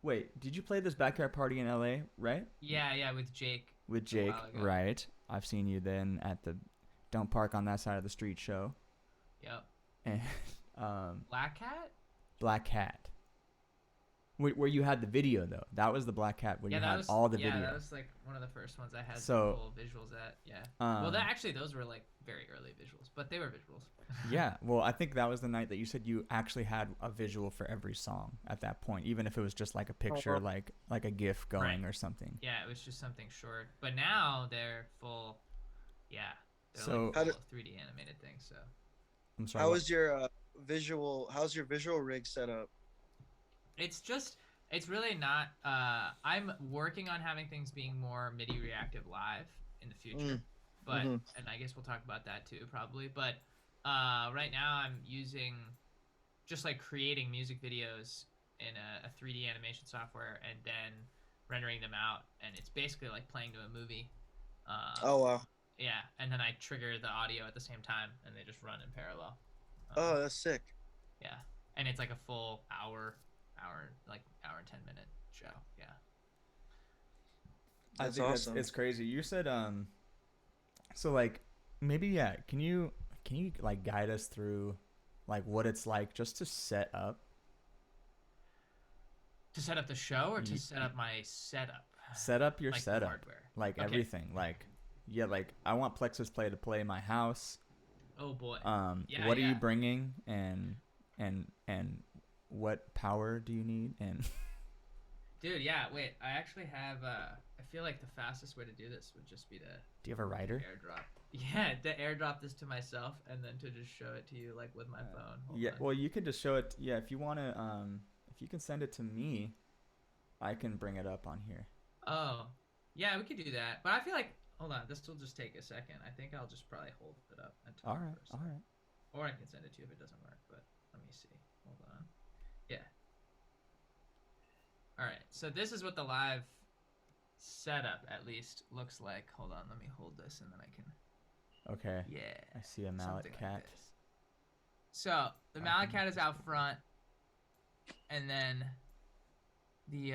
Wait, did you play this Backyard Party in LA? Right? Yeah, with Jake. With Jake, right? I've seen you then at the Don't Park on That Side of the Street show. Yep. And Black Cat. Black Cat. Where you had the video though, that was the Black Cat where you had all the video. Yeah, that was like one of the first ones I had full visuals at. Yeah. Well, those were like very early visuals, but they were visuals. Yeah. Well, I think that was the night that you said you actually had a visual for every song at that point, even if it was just like a picture, like a GIF going or something. Yeah, it was just something short. But now they're full. Yeah. They're So like full 3D animated things. So. I'm sorry. How's your visual rig set up? It's really not. I'm working on having things being more MIDI reactive live in the future, but and I guess we'll talk about that too probably. But right now I'm using just like creating music videos in a 3D animation software and then rendering them out, and it's basically like playing to a movie. Oh wow. Yeah, and then I trigger the audio at the same time, and they just run in parallel. Oh, that's sick. Yeah, and it's like a full hour and 10-minute show. Yeah, I think awesome. It's crazy. You said so like maybe can you like guide us through like what it's like just to set up the show, or to set up my setup? Set up your like setup, hardware, like everything. Like like I want Plexus Play to play my house. Oh boy. What are you bringing, and what power do you need? And dude, yeah, wait, I actually have I feel like the fastest way to do this would just be to do you have a writer? Airdrop. Yeah, to airdrop this to myself and then to just show it to you like with my phone. Hold on. Well, you could just show it. Yeah, if you want to if you can send it to me, I can bring it up on here. Oh. Yeah, we could do that. But I feel like, hold on, this will just take a second. I think I'll just probably hold it up and talk first. All right. Or I can send it to you if it doesn't work, but let me see. Hold on. Yeah. All right. So this is what the live setup at least looks like. Hold on, let me hold this and then I can. Okay. Yeah. I see a mallet cat. Like so the mallet cat is out front, and then the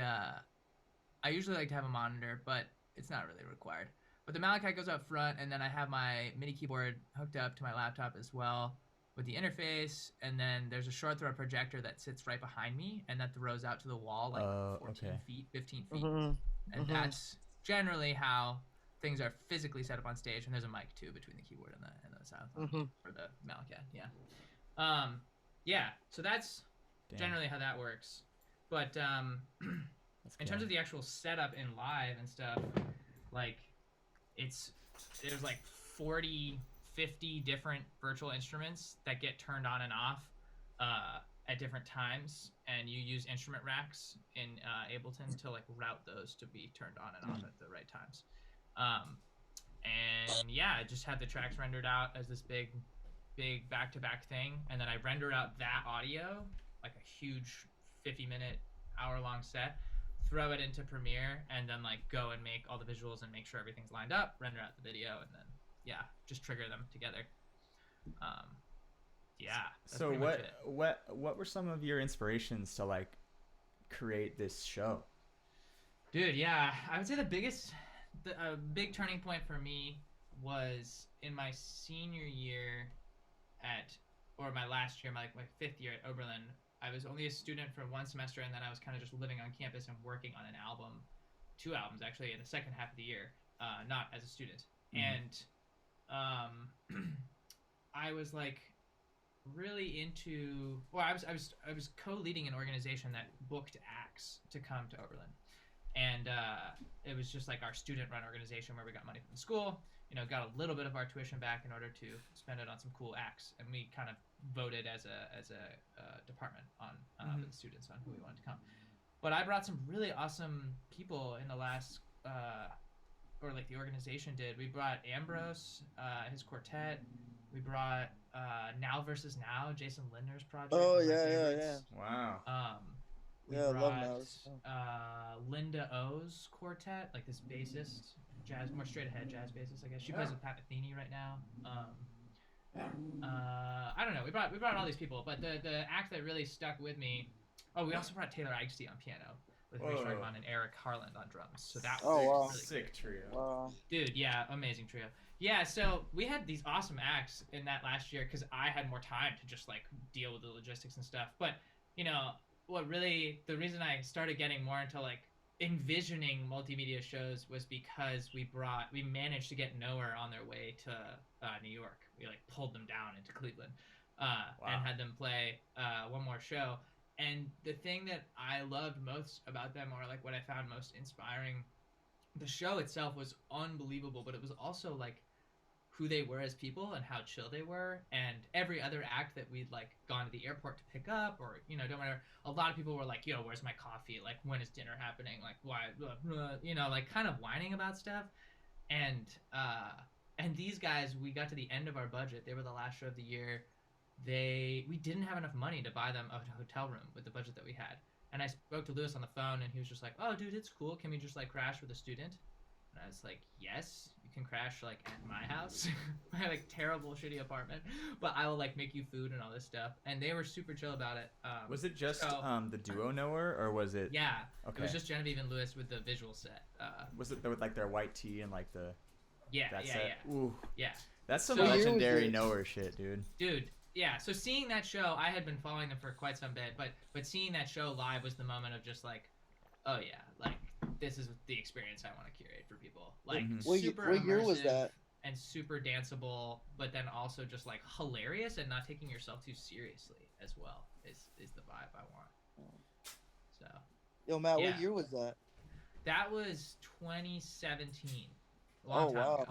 I usually like to have a monitor, but it's not really required. But the mallet cat goes up front, and then I have my MIDI keyboard hooked up to my laptop as well. with the interface, and then there's a short throw projector that sits right behind me, and that throws out to the wall like 14 okay. feet, 15 feet, Mm-hmm. and that's generally how things are physically set up on stage. And there's a mic too between the keyboard and the sound for the Malacat. Yeah. So that's generally how that works. But in terms of the actual setup in live and stuff, like there's like 40, 50 different virtual instruments that get turned on and off at different times, and you use instrument racks in Ableton to like route those to be turned on and off at the right times. And yeah, I just had the tracks rendered out as this big back-to-back thing, and then I rendered out that audio, like a huge 50-minute, hour-long set, throw it into Premiere, and then like go and make all the visuals and make sure everything's lined up, render out the video, and then just trigger them together. So what were some of your inspirations to like create this show? Dude, yeah, I would say the big turning point for me was in my senior year or my last year, my fifth year at Oberlin. I was only a student for one semester, and then I was kind of just living on campus and working on an album, 2 albums actually, in the second half of the year, not as a student. And I was like really into. Well, I was co-leading an organization that booked acts to come to Oberlin, and it was just like our student-run organization where we got money from the school. Got a little bit of our tuition back in order to spend it on some cool acts, and we kind of voted as a department on with the students on who we wanted to come. But I brought some really awesome people in the last, or like the organization did. We brought Ambrose, his quartet. We brought Now versus Now, Jason Lindner's project. Oh yeah. Wow. We brought Linda O's quartet, like this bassist, more straight ahead jazz bassist, I guess. She plays with Pat Metheny right now. I don't know. We brought all these people, but the act that really stuck with me. Oh, we also brought Taylor Eichste on piano with Richard Hartman and Eric Harland on drums. So that was really sick trio. Wow. Dude, yeah, amazing trio. Yeah, so we had these awesome acts in that last year because I had more time to just like deal with the logistics and stuff. But the reason I started getting more into like envisioning multimedia shows was because we managed to get Nowhere on their way to New York. We like pulled them down into Cleveland and had them play one more show. And the thing that I loved most about them, or like what I found most inspiring, the show itself was unbelievable, but it was also like who they were as people and how chill they were. And every other act that we'd like gone to the airport to pick up, or don't matter, a lot of people were like, where's my coffee, like when is dinner happening, like why, like kind of whining about stuff. And these guys, we got to the end of our budget. They were the last show of the year. We didn't have enough money to buy them a hotel room with the budget that we had. And I spoke to Lewis on the phone, and he was just like, oh dude, it's cool, can we just like crash with a student? And I was like, yes, you can crash like at my house, my like terrible shitty apartment, but I will like make you food and all this stuff. And they were super chill about it. Was it just the duo Nowhere, or was it? Yeah, okay. It was just Genevieve and Lewis with the visual set. Was it with like their white tee and like the? Yeah. Ooh. Yeah. That's some legendary Nowhere shit, dude. Dude. Yeah, so seeing that show, I had been following them for quite some bit, but seeing that show live was the moment of just like, oh yeah, like this is the experience I want to curate for people. Like super what year was that? And super danceable, but then also just like hilarious and not taking yourself too seriously as well is the vibe I want. So. Yo, Matt, what year was that? That was 2017. Long time ago.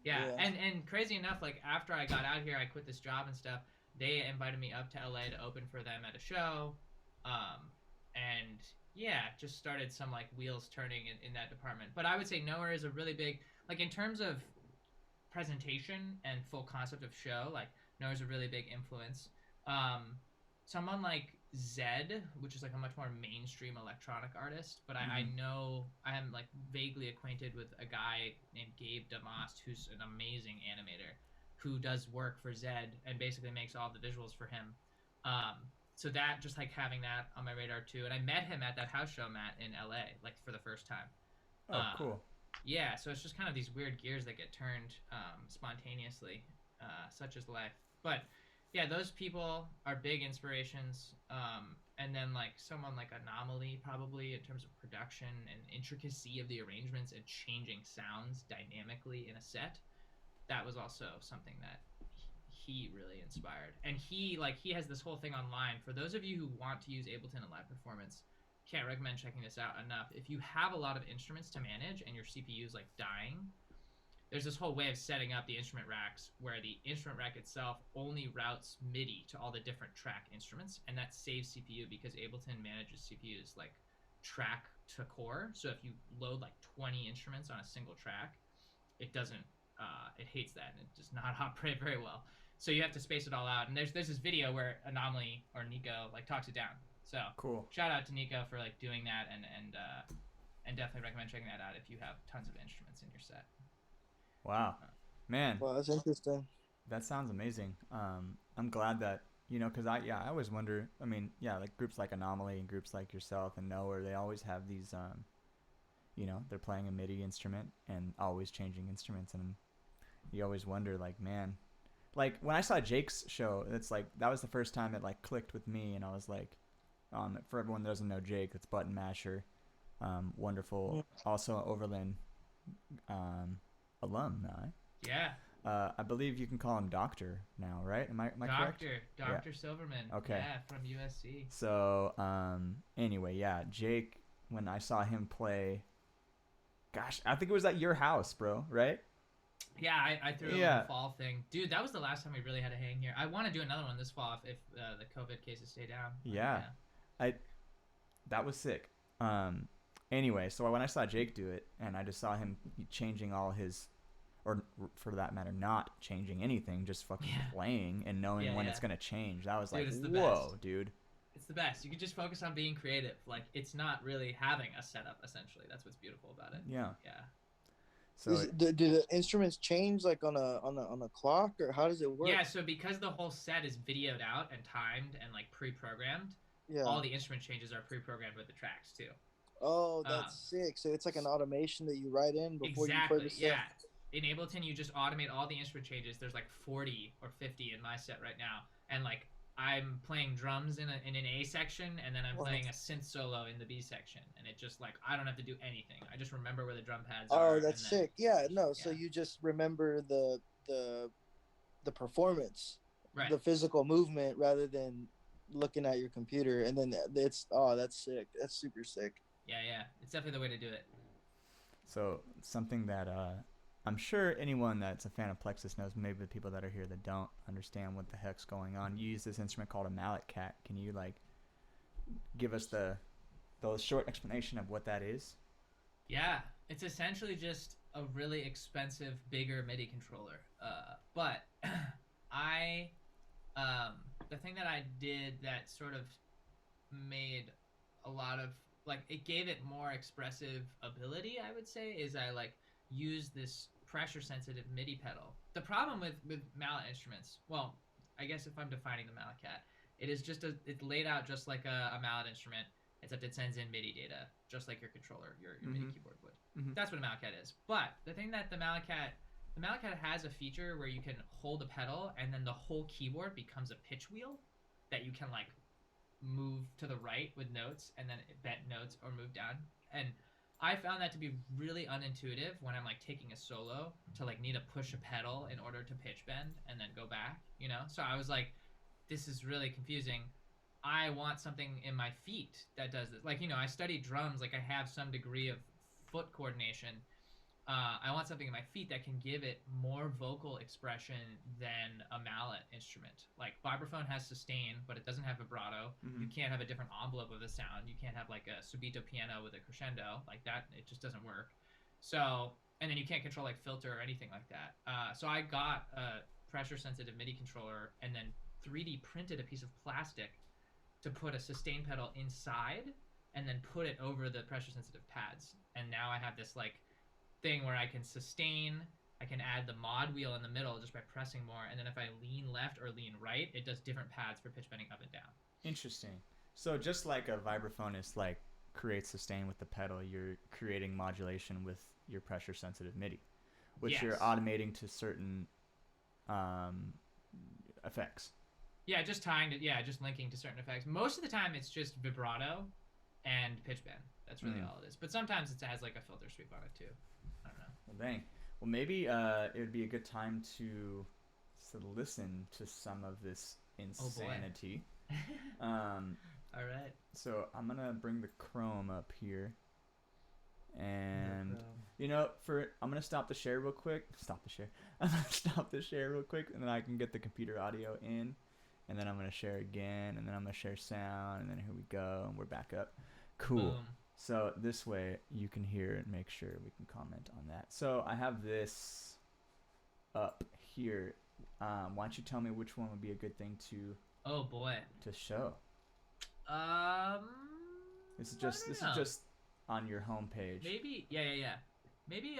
Yeah, and crazy enough, like after I got out here, I quit this job and stuff. They invited me up to LA to open for them at a show, and just started some like wheels turning in that department. But I would say Nowhere is a really big, like in terms of presentation and full concept of show, like Nowhere is a really big influence. Someone like Zed, which is like a much more mainstream electronic artist, but I know I am like vaguely acquainted with a guy named Gabe Damast, who's an amazing animator, who does work for Zed and basically makes all the visuals for him. So that, just like having that on my radar too. And I met him at that house show, Matt, in LA, like for the first time. Oh, cool. Yeah, so it's just kind of these weird gears that get turned spontaneously, such as life. But Yeah, those people are big inspirations. And then like someone like Anomaly, probably in terms of production and intricacy of the arrangements and changing sounds dynamically in a set. That was also something that he really inspired. And he has this whole thing online. For those of you who want to use Ableton in live performance, can't recommend checking this out enough. If you have a lot of instruments to manage and your CPU is like dying, there's this whole way of setting up the instrument racks where the instrument rack itself only routes MIDI to all the different track instruments, and that saves CPU because Ableton manages CPUs like track to core. So if you load like 20 instruments on a single track, it doesn't. It hates that, and it does not operate very well. So you have to space it all out. And there's this video where Anomaly or Nico like talks it down. So Cool. shout out to Nico for like doing that, and definitely recommend checking that out if you have tons of instruments in your set. Wow, man, Well, that's interesting. that sounds amazing. I'm glad that because I always wonder. I mean, yeah, like groups like Anomaly and groups like yourself and Nowhere, they always have these. They're playing a MIDI instrument and always changing instruments, and you always wonder, like, man, like when I saw Jake's show, it's like that was the first time it like clicked with me, and I was like, for everyone that doesn't know Jake, it's Button Masher, wonderful, also Overland, alumni. Yeah. I believe you can call him Doctor now, right? Am I correct? Dr. Silverman. Okay. Yeah, from USC. So, anyway, yeah, Jake, when I saw him play, gosh, I think it was at your house, bro, right? Yeah, I threw a fall thing. Dude, that was the last time we really had a hang here. I want to do another one this fall if the COVID cases stay down. Yeah. That was sick. Anyway, so when I saw Jake do it, and I just saw him changing all his, or for that matter, not changing anything, just fucking playing and knowing when it's going to change. That was dude, like, whoa, best. Dude. It's the best. You can just focus on being creative. Like, it's not really having a setup, essentially. That's what's beautiful about it. Yeah. Yeah. So do the instruments change like on a clock, or how does it work? Yeah, so because the whole set is videoed out and timed and like pre-programmed, all the instrument changes are pre-programmed with the tracks too. Oh, that's sick. So it's like an automation that you write in before you play the set. Yeah. In Ableton, you just automate all the instrument changes. There's like 40 or 50 in my set right now, and like I'm playing drums in an A section, and then I'm playing a synth solo in the B section, and it just like I don't have to do anything. I just remember where the drum pads are. Oh, that's sick. Yeah, no. So you just remember the performance, right, the physical movement, rather than looking at your computer, and then it's that's sick. That's super sick. Yeah, it's definitely the way to do it. So something that I'm sure anyone that's a fan of Plexus knows, maybe the people that are here that don't understand what the heck's going on. You use this instrument called a mallet cat. Can you like give us the short explanation of what that is? Yeah, it's essentially just a really expensive, bigger MIDI controller. But the thing that I did that sort of made a lot of like it gave it more expressive ability, I would say, is I like use this pressure sensitive MIDI pedal. The problem with mallet instruments, well, I guess if I'm defining the mallet cat, it is just it's laid out just like a mallet instrument, except it sends in MIDI data just like your controller, your MIDI keyboard would. That's what a mallet cat is. But the thing that the mallet cat has a feature where you can hold a pedal and then the whole keyboard becomes a pitch wheel that you can like move to the right with notes and then bend notes or move down. And I found that to be really unintuitive when I'm like taking a solo to like need to push a pedal in order to pitch bend and then go back, So I was like, this is really confusing. I want something in my feet that does this. Like, I studied drums, like I have some degree of foot coordination. I want something in my feet that can give it more vocal expression than a mallet instrument. Like vibraphone has sustain, but it doesn't have vibrato. You can't have a different envelope of the sound. You can't have like a subito piano with a crescendo like that. It just doesn't work. So, and then you can't control like filter or anything like that. So I got a pressure sensitive MIDI controller and then 3D printed a piece of plastic to put a sustain pedal inside and then put it over the pressure sensitive pads. And now I have this like thing where I can sustain, I can add the mod wheel in the middle just by pressing more, and then if I lean left or lean right, it does different pads for pitch bending up and down. Interesting. So just like a vibraphonist like creates sustain with the pedal, you're creating modulation with your pressure sensitive MIDI, which you're automating to certain effects. Yeah, just tying to just linking to certain effects. Most of the time, it's just vibrato and pitch bend. That's really all it is. But sometimes it has like a filter sweep on it too. I don't know. Well, dang. Well, maybe it would be a good time to listen to some of this insanity. All right. So I'm gonna bring the Chrome up here, and I'm gonna stop the share real quick. Stop the share. I'm gonna stop the share real quick, and then I can get the computer audio in, and then I'm gonna share again, and then I'm gonna share sound, and then here we go, and we're back up. Cool. Boom. So this way you can hear and make sure we can comment on that. So I have this up here. Why don't you tell me which one would be a good thing to Oh boy. to show? This is just on your homepage. Maybe Maybe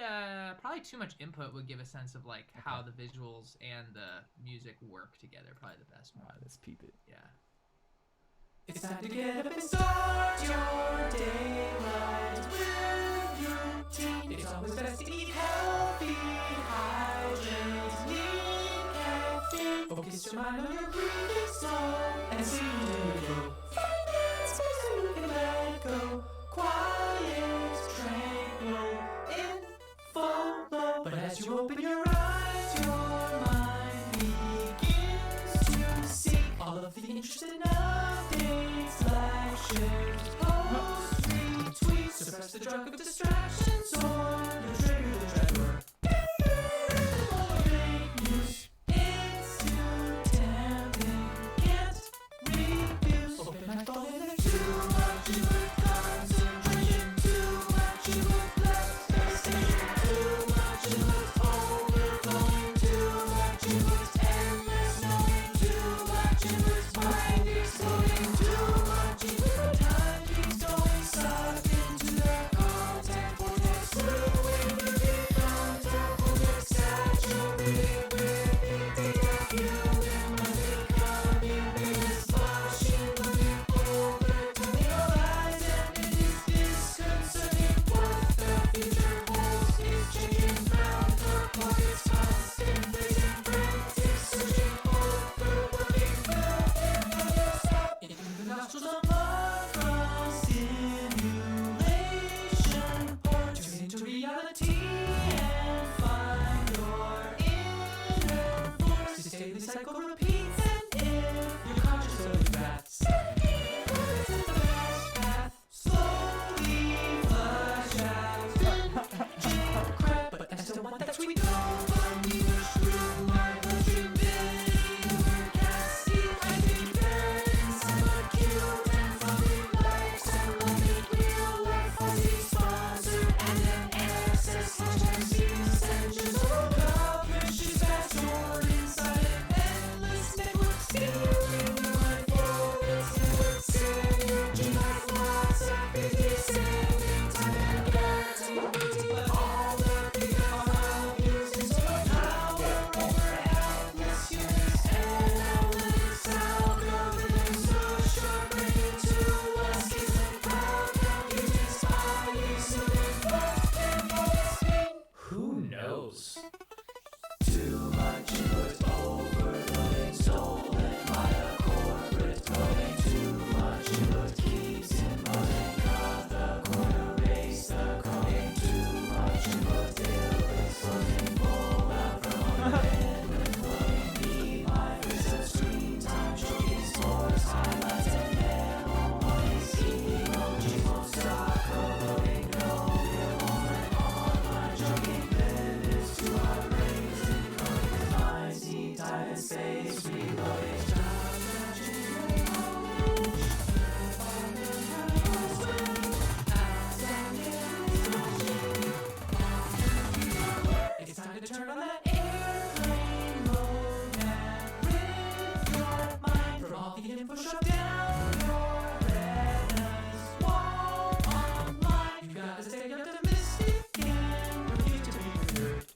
probably too much input would give a sense of like how the visuals and the music work together. Probably the best one. Alright, let's peep it. Yeah. It's time to get up and start your day right with your team. It's always best to eat healthy, hydrate, need caffeine. Focus your mind on your breathing slow and see where you go. Find that space so you can let go. Quiet, tranquil, in full flow. But as you open your eyes, your mind begins to see all of the interesting updates, like shares, posts, retweets. Suppress the drug of distractions or you'll trigger the driver. Fake news, it's too tempting, can't refuse. Open my phone and there's too much concentration, too much devastation, too much overflowing, too much endless knowing, too much mind exploding, too much time keeps going, sucked into their content vortex, ruin the different vortex, saturated with data, human mind becoming biggest machine learning overturning our lives, and it is disconcerting what the future holds. Is changing ground for pockets, contemplating frantic, searching overworking, in the nostrils of blood from simulation, or tune into reality and find your inner force. This daily cycle repeats, and if you're conscious of the path, 17 words is the best path. Slowly flush out jam crap, but I still want that sweet dopamine rush through my bloodstream. Video cast, dehydrating parents, somewhat cute and fluffy likes and loving real life fuzzy sponsor and an access essentials. Coverage is fast stored inside an endless network, stealing your mind forwards, network synergy like WhatsApp, busy saving time and guaranteed. But all the big pharma uses for power over helpless humans, analytics algorithms push your brain to escape and crowd computing, spying, soothing, what can always mean? Who knows? Too much input overloading, stolen by a corporate coding. Too much input keeps imploding, cut the corner, race the coding. Too much input till exploding, pull out from underhanded clothing. Be my first screen time, choking scores, highlights and emojis. Emojis won't stop coding, no moment online joking. Limits to our brains, encoding minds, need time and space, reloading. It's time to turn on that airplane mode and rid your mind from all the info shoved down your retinas. Walk online, you gotta stay optimistic and refuse to be reserved.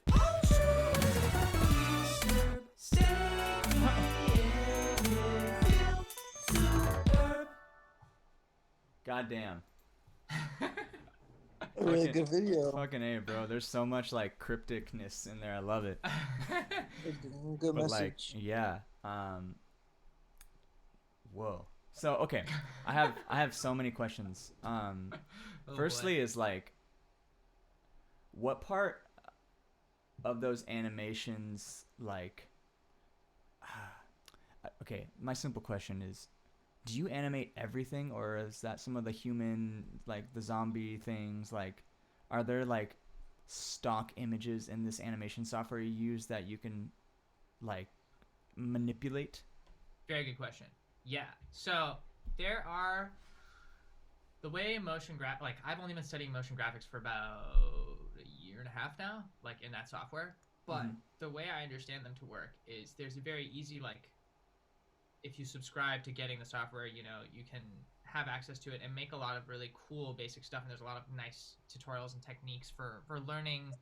Disturb, stay creative, feel superb. Goddamn. A really Fucking- good video. Fucking A, bro. There's so much like crypticness in there. I love it. Good But like, message. yeah. Whoa. So okay, I have so many questions. Oh Firstly boy. is like, what part of those animations like? Okay, my simple question is, do you animate everything, or is that some of the human, like the zombie things? Like, are there like stock images in this animation software you use that you can like manipulate? Very good question. Yeah. So there are the way like I've only been studying motion graphics for about a year and a half now, like in that software. But Mhm. the way I understand them to work is there's a very easy like if you subscribe to getting the software, you can have access to it and make a lot of really cool basic stuff. And there's a lot of nice tutorials and techniques for learning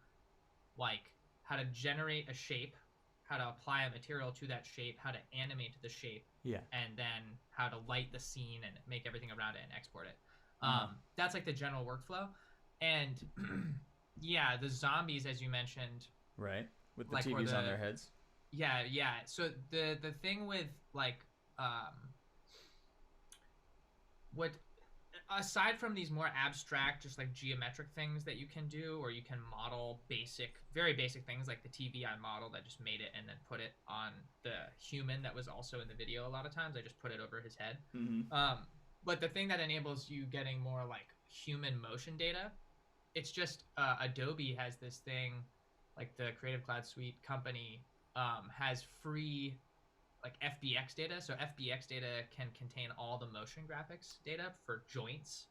like how to generate a shape, how to apply a material to that shape, how to animate the shape, Yeah. and then how to light the scene and make everything around it and export it. Uh-huh. That's like the general workflow. And yeah, the zombies, as you mentioned, Right. With the like for TVs on the their heads. yeah. So the thing with like what aside from these more abstract just like geometric things that you can do or you can model very basic things like the TV I modeled, I just made it and then put it on the human that was also in the video. A lot of times I just put it over his head. Mm-hmm. But the thing that enables you getting more like human motion data, it's just Adobe has this thing, like the Creative Cloud Suite company has free like FBX data. So FBX data can contain all the motion graphics data for joints.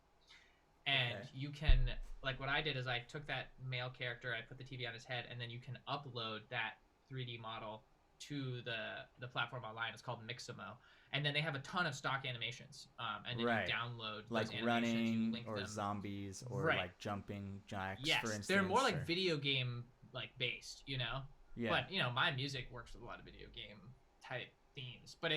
And Okay. you can like what I did is I took that male character, I put the TV on his head, and then you can upload that 3D model to the platform online. It's called Mixamo, and then they have a ton of stock animations. And then Right. you download Like those animations, you running link or them. zombies or Right. like jumping jacks, for Yes, instance. they're more like or... video game like based, Yeah. But my music works with a lot of video game type themes. But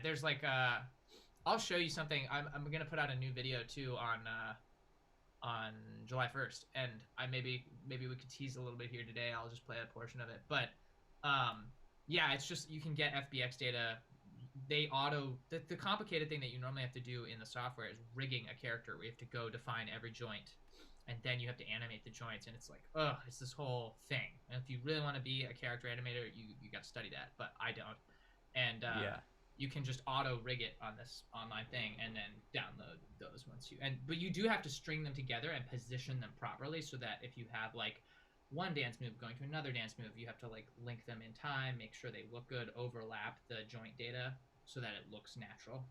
there's like I'll show you something. I'm gonna put out a new video too on July 1st, and I maybe we could tease a little bit here today. I'll just play a portion of it, but yeah, it's just you can get FBX data. They the complicated thing that you normally have to do in the software is rigging a character. We have to go define every joint, and then you have to animate the joints, and it's like it's this whole thing. And if you really want to be a character animator, you got to study that, but I don't. And Yeah. you can just auto rig it on this online thing and then download those but you do have to string them together and position them properly so that if you have like one dance move going to another dance move, you have to like link them in time, make sure they look good, overlap the joint data so that it looks natural.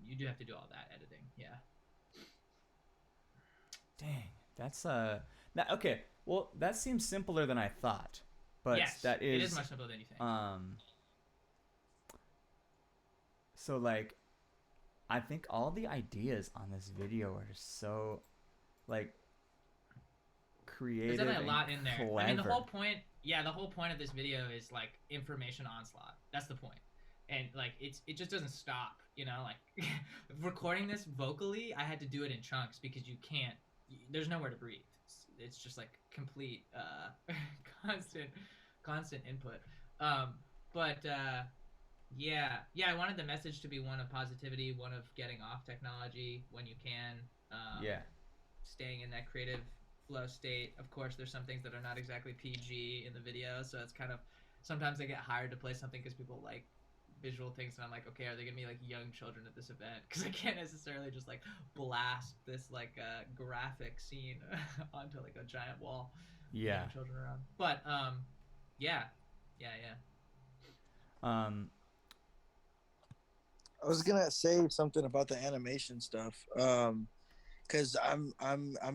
You do have to do all that editing. Yeah. Dang. That's that okay. Well, that seems simpler than I thought. But yes, that it is much simpler than you think. So like, I think all the ideas on this video are so like creative. There's definitely a lot in there. Clever. I mean, the whole point of this video is like information onslaught. That's the point. And like it just doesn't stop, like recording this vocally, I had to do it in chunks because there's nowhere to breathe. It's just like complete constant input. But yeah, I wanted the message to be one of positivity, one of getting off technology when you can. Yeah. Staying in that creative flow state. Of course, there's some things that are not exactly PG in the video, so it's kind of sometimes I get hired to play something because people like visual things, and I'm like, okay, are they gonna be like young children at this event? Because I can't necessarily just like blast this like graphic scene onto like a giant wall. Yeah. Young children around, but yeah. I was gonna say something about the animation stuff. Because I'm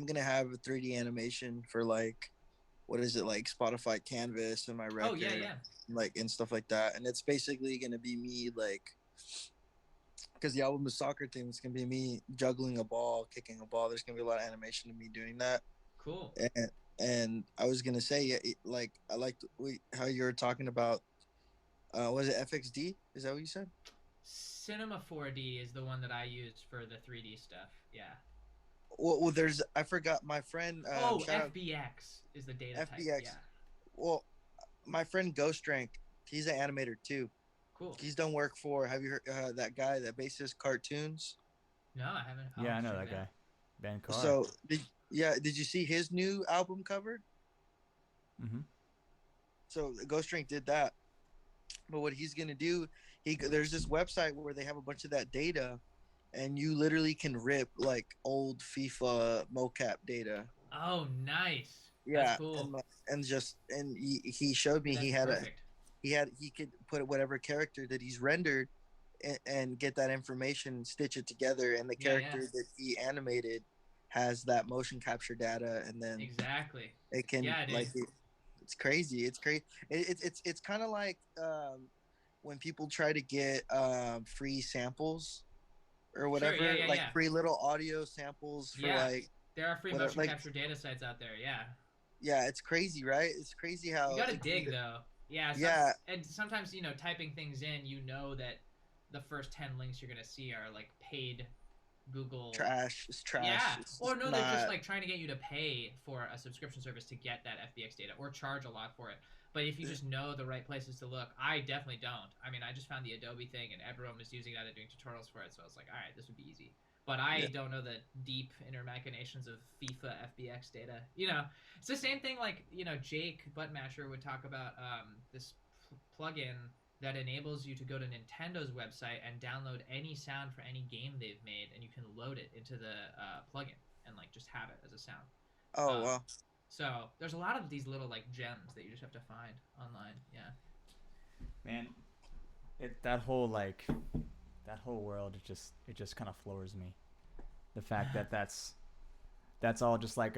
gonna have a 3D animation for like, what is it, like Spotify Canvas and my record. Oh yeah. Like and stuff like that, and it's basically gonna be me like, because the album is soccer team, it's gonna be me juggling a ball, kicking a ball. There's gonna be a lot of animation of me doing that. Cool. And I was gonna say, like I liked how you were talking about. Was it FXD? Is that what you said? Cinema 4D is the one that I use for the 3D stuff. Yeah. Well, there's I forgot my friend. FBX is the data FBX. type. Yeah. Well, my friend Ghost Rank, he's an animator too. Cool. He's done work for. Have you heard that guy that bases cartoons? No, I haven't. I'll Yeah, I have to know check that it out. guy, Ben Carr. So did you see his new album cover? Mm-hmm. So Ghost Drink did that. But what he's gonna do, there's this website where they have a bunch of that data, and you literally can rip like old FIFA mocap data. Oh, nice. That's Yeah, cool. and he showed me Dude, that's perfect. he could put whatever character that he's rendered and get that information, stitch it together, and the Yeah, yeah. character that he animated has that motion capture data, and then Exactly. it can Yeah, dude. like it's crazy. It's crazy. It's kind of like when people try to get free samples or Sure. Yeah, whatever, yeah, like yeah. free little audio samples for Yeah. like There are free whatever. motion Like capture data sites out there. Yeah. yeah, it's crazy, right? It's crazy how You gotta it dig though. Yeah. Yeah, And sometimes typing things in, that the first 10 links you're gonna see are like paid Google. trash. It's trash. Yeah. It's Or no, they're just not- like trying to get you to pay for a subscription service to get that FBX data or charge a lot for it. But if you just know the right places to look, I definitely don't. I mean, I just found the Adobe thing and everyone was using that and doing tutorials for it. So I was like, all right, this would be easy. But I don't know the deep inner machinations of FIFA FBX data. It's the same thing like, Jake Buttmasher would talk about this plugin that enables you to go to Nintendo's website and download any sound for any game they've made, and you can load it into the plugin and like just have it as a sound. Oh wow. So there's a lot of these little like gems that you just have to find online. Yeah. Man, that whole world, it just kind of floors me. The fact that that's all just like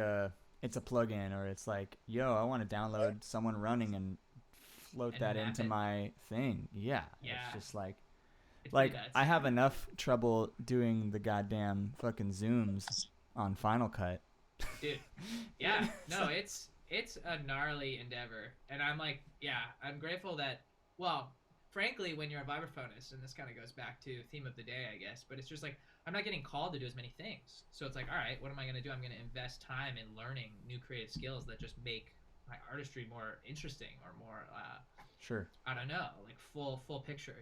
it's a plugin, or it's like, yo, I want to download someone running and float And that map into it. my thing. Yeah. Yeah. It's just like It's pretty nuts. I have enough trouble doing the goddamn fucking zooms on Final Cut. Dude. Yeah. No, it's a gnarly endeavor, and I'm like, yeah, I'm grateful that. Well, frankly, when you're a vibraphonist, and this kind of goes back to theme of the day, I guess, but it's just like I'm not getting called to do as many things. So it's like, all right, what am I going to do? I'm going to invest time in learning new creative skills that just make my artistry more interesting or more, Sure. I don't know, like full picture,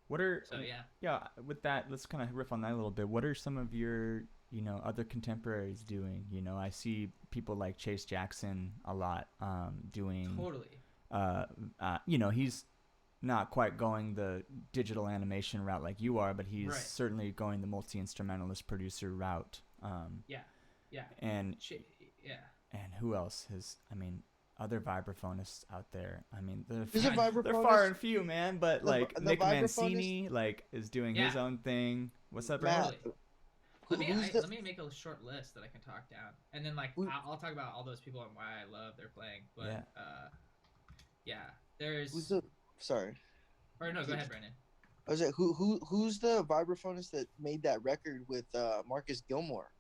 What are So yeah. Yeah, with that, let's kind of riff on that a little bit. What are some of your, other contemporaries doing? I see people like Chase Jackson a lot doing Totally. He's not quite going the digital animation route like you are, but he's Right. certainly going the multi-instrumentalist producer route. Yeah. And Yeah. and who else has? I mean, other vibraphonists out there. I mean, There's a they're vibraphonist. far and few, man. But like the Nick vibraphonist- Mancini, like is doing his Yeah. own thing. What's up, Matt, Matt? Totally. who's the Let me make a short list that I can talk down, and then like Who- I'll talk about all those people and why I love their playing. But Yeah. there's who's the sorry. or no, go ahead, Brandon. I was like, who's the vibraphonist that made that record with Marcus Gilmore?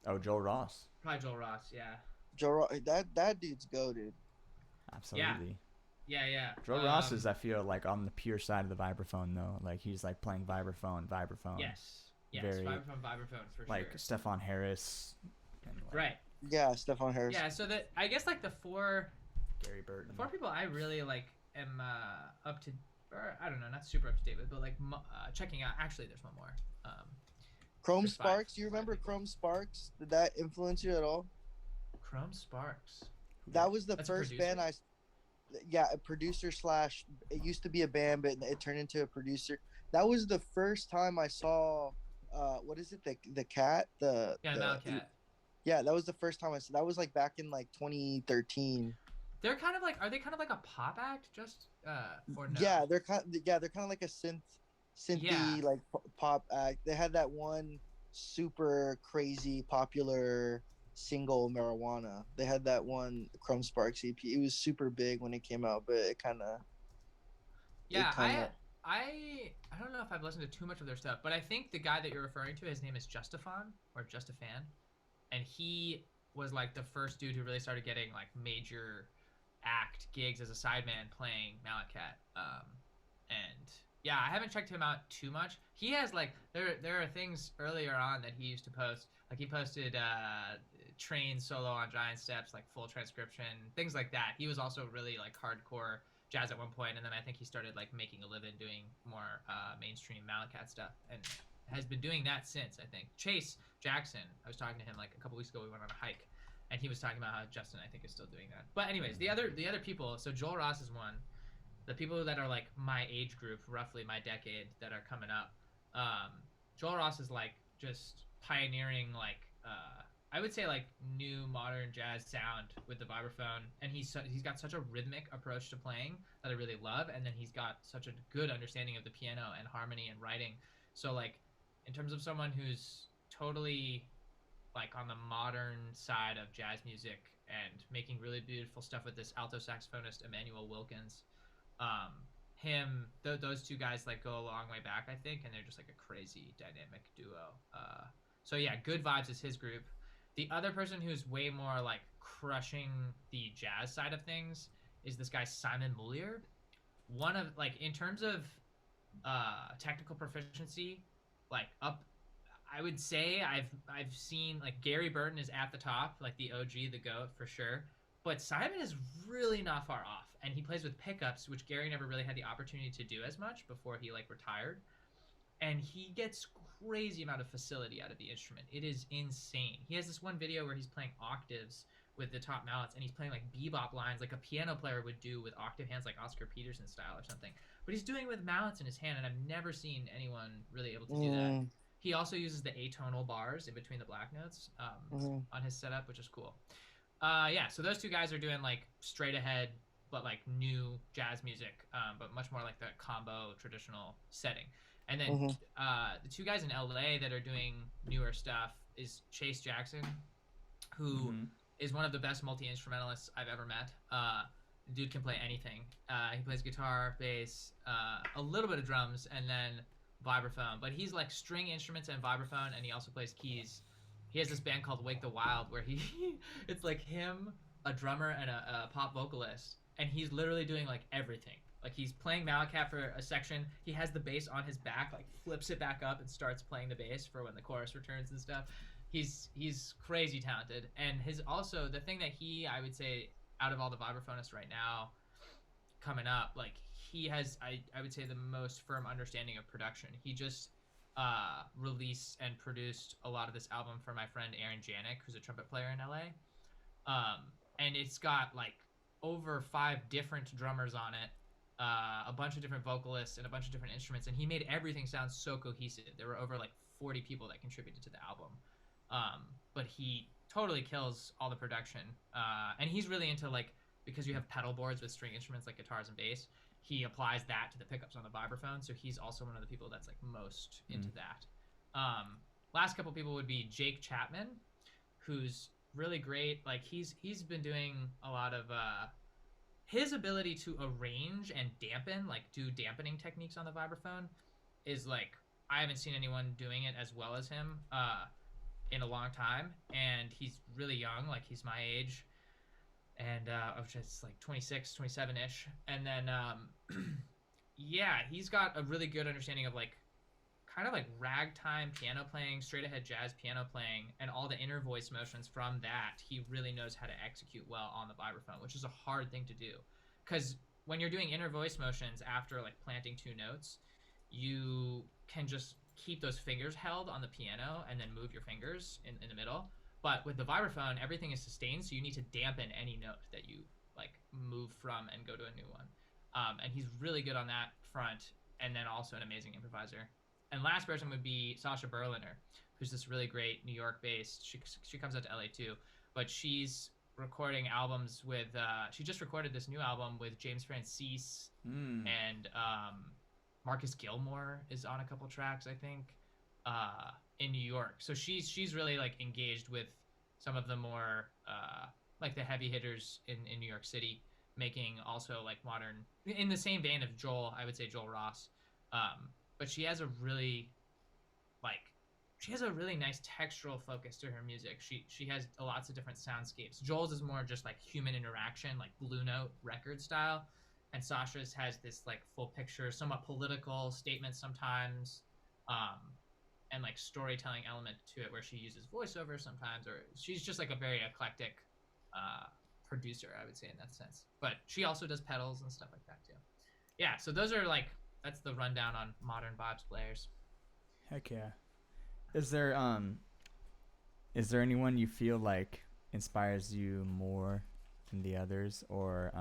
Oh, Joel Ross. Probably Joel Ross. Yeah. That dude's goated. Absolutely. Yeah. Joel Ross is, I feel like, on the pure side of the vibraphone though. Like he's like playing vibraphone. Yes. Very, vibraphone for like sure. Stefan Harris. And like Right. Yeah, Stefan Harris. Yeah. So that I guess like the four Gary Burton. people I really like am up to, or I don't know, not super up to date with, but like checking out. Actually, there's one more. Chrome There's five- Sparks. Do you five remember people. Chrome Sparks? Did that influence you at all? Chrome Sparks. That was the That's a first producer? band yeah, a producer slash. It used to be a band, but it turned into a producer. That was the first time I saw. What is it? The cat. Yeah, the Malcat. Yeah, that was the first time I saw. That was like back in like 2013. They're kind of like, are they kind of like a pop act? Just or no? Yeah, they're kind of like a synthy Yeah. like pop act. They had that one super crazy popular single, Marijuana. They had that one Chrome Sparks EP. It was super big when it came out, but it kind of Yeah, kinda- I don't know if I've listened to too much of their stuff, but I think the guy that you're referring to, his name is Justifan or Justifan, and he was like the first dude who really started getting like major act gigs as a sideman playing Mallet and yeah, I haven't checked him out too much. He has like there are things earlier on that he used to post. Like he posted Train solo on Giant Steps, like full transcription, things like that. He was also really like hardcore jazz at one point, and then I think he started like making a living doing more mainstream Malacat stuff, and has been doing that since. I think Chase Jackson, I was talking to him like a couple weeks ago. We went on a hike, and he was talking about how Justin, I think, is still doing that. But anyways, the other people. So Joel Ross is one. The people that are like my age group, roughly my decade, that are coming up. Joel Ross is like just pioneering like I would say like new modern jazz sound with the vibraphone, and he's got such a rhythmic approach to playing that I really love, and then he's got such a good understanding of the piano and harmony and writing. So like in terms of someone who's totally like on the modern side of jazz music and making really beautiful stuff with this alto saxophonist Emmanuel Wilkins, those two guys like go a long way back, I think, and they're just like a crazy dynamic duo. So yeah, Good Vibes is his group. The other person who's way more like crushing the jazz side of things is this guy Simon Moulier. One of like in terms of technical proficiency, like up, I would say I've seen like Gary Burton is at the top, like the OG, the GOAT for sure. But Simon is really not far off, and he plays with pickups, which Gary never really had the opportunity to do as much before he like retired. And he gets crazy amount of facility out of the instrument. It is insane. He has this one video where he's playing octaves with the top mallets, and he's playing like bebop lines like a piano player would do with octave hands, like Oscar Peterson style or something. But he's doing it with mallets in his hand, and I've never seen anyone really able to do that. He also uses the atonal bars in between the black notes on his setup, which is cool. Yeah, so those two guys are doing like straight ahead, but like new jazz music, but much more like the combo traditional setting. And then the two guys in LA that are doing newer stuff is Chase Jackson, who is one of the best multi-instrumentalists I've ever met. The dude can play anything. He plays guitar, bass, a little bit of drums, and then vibraphone. But he's like string instruments and vibraphone, and he also plays keys. He has this band called Wake the Wild where it's like him, a drummer, and a pop vocalist, and he's literally doing like everything. Like he's playing Malacat for a section. He has the bass on his back, like flips it back up and starts playing the bass for when the chorus returns and stuff. He's crazy talented, and his also the thing that I would say out of all the vibraphonists right now coming up, like he has I would say the most firm understanding of production. He just released and produced a lot of this album for my friend Aaron Janik, who's a trumpet player in LA, and it's got like over 5 different drummers on it. A bunch of different vocalists and a bunch of different instruments, and he made everything sound so cohesive. There were over like 40 people that contributed to the album, but he totally kills all the production, and he's really into like, because you have pedal boards with string instruments like guitars and bass, he applies that to the pickups on the vibraphone, so he's also one of the people that's like most into that. Last couple people would be Jake Chapman, who's really great. Like he's been doing a lot of his ability to arrange and dampen, like do dampening techniques on the vibraphone, is like I haven't seen anyone doing it as well as him in a long time. And he's really young, like he's my age, and which is like 26, 27-ish. And then yeah, he's got a really good understanding of like kind of like ragtime piano playing, straight ahead jazz piano playing, and all the inner voice motions from that. He really knows how to execute well on the vibraphone, which is a hard thing to do, because when you're doing inner voice motions after like planting 2 notes, you can just keep those fingers held on the piano and then move your fingers in the middle. But with the vibraphone, everything is sustained, so you need to dampen any note that you like move from and go to a new one. And he's really good on that front, and then also an amazing improviser. And last person would be Sasha Berliner, who's this really great New York-based. She comes out to LA too, but she's recording albums with. She just recorded this new album with James Francis and Marcus Gilmore is on a couple tracks, I think, in New York. So she's really like engaged with some of the more like the heavy hitters in New York City, making also like modern, in the same vein of Joel. I would say Joel Ross. But she has a really nice textural focus to her music. She has lots of different soundscapes. Joel's is more just like human interaction, like Blue Note record style, and Sasha's has this like full picture, somewhat political statements sometimes, and like storytelling element to it where she uses voiceover sometimes, or she's just like a very eclectic producer, I would say, in that sense. But she also does pedals and stuff like that too. Yeah, so those are like, that's the rundown on modern vibes players. Heck yeah. Is there anyone you feel like inspires you more than the others, or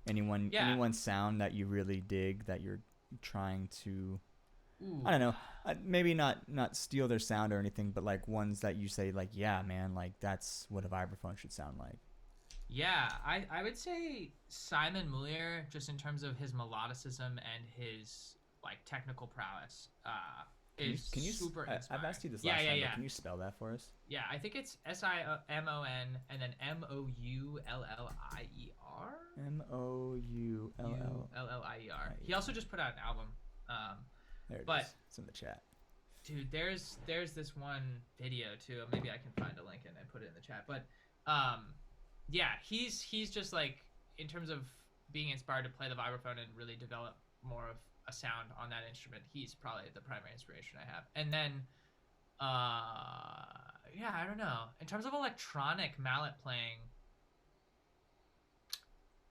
anyone's sound that you really dig that you're trying to, Ooh. I don't know, maybe not steal their sound or anything, but like ones that you say like, yeah, man, like that's what a vibraphone should sound like. Yeah, I would say Simon Mulier, just in terms of his melodicism and his like technical prowess, is super inspiring. I've asked you this last time, but can you spell that for us? Yeah, I think it's Simon and then Moullier. Moullier. He also just put out an album. There it is. It's in the chat. Dude, there's this one video too. Maybe I can find a link and put it in the chat. But yeah, he's just like, in terms of being inspired to play the vibraphone and really develop more of a sound on that instrument, he's probably the primary inspiration I have. And then yeah, I don't know, in terms of electronic mallet playing,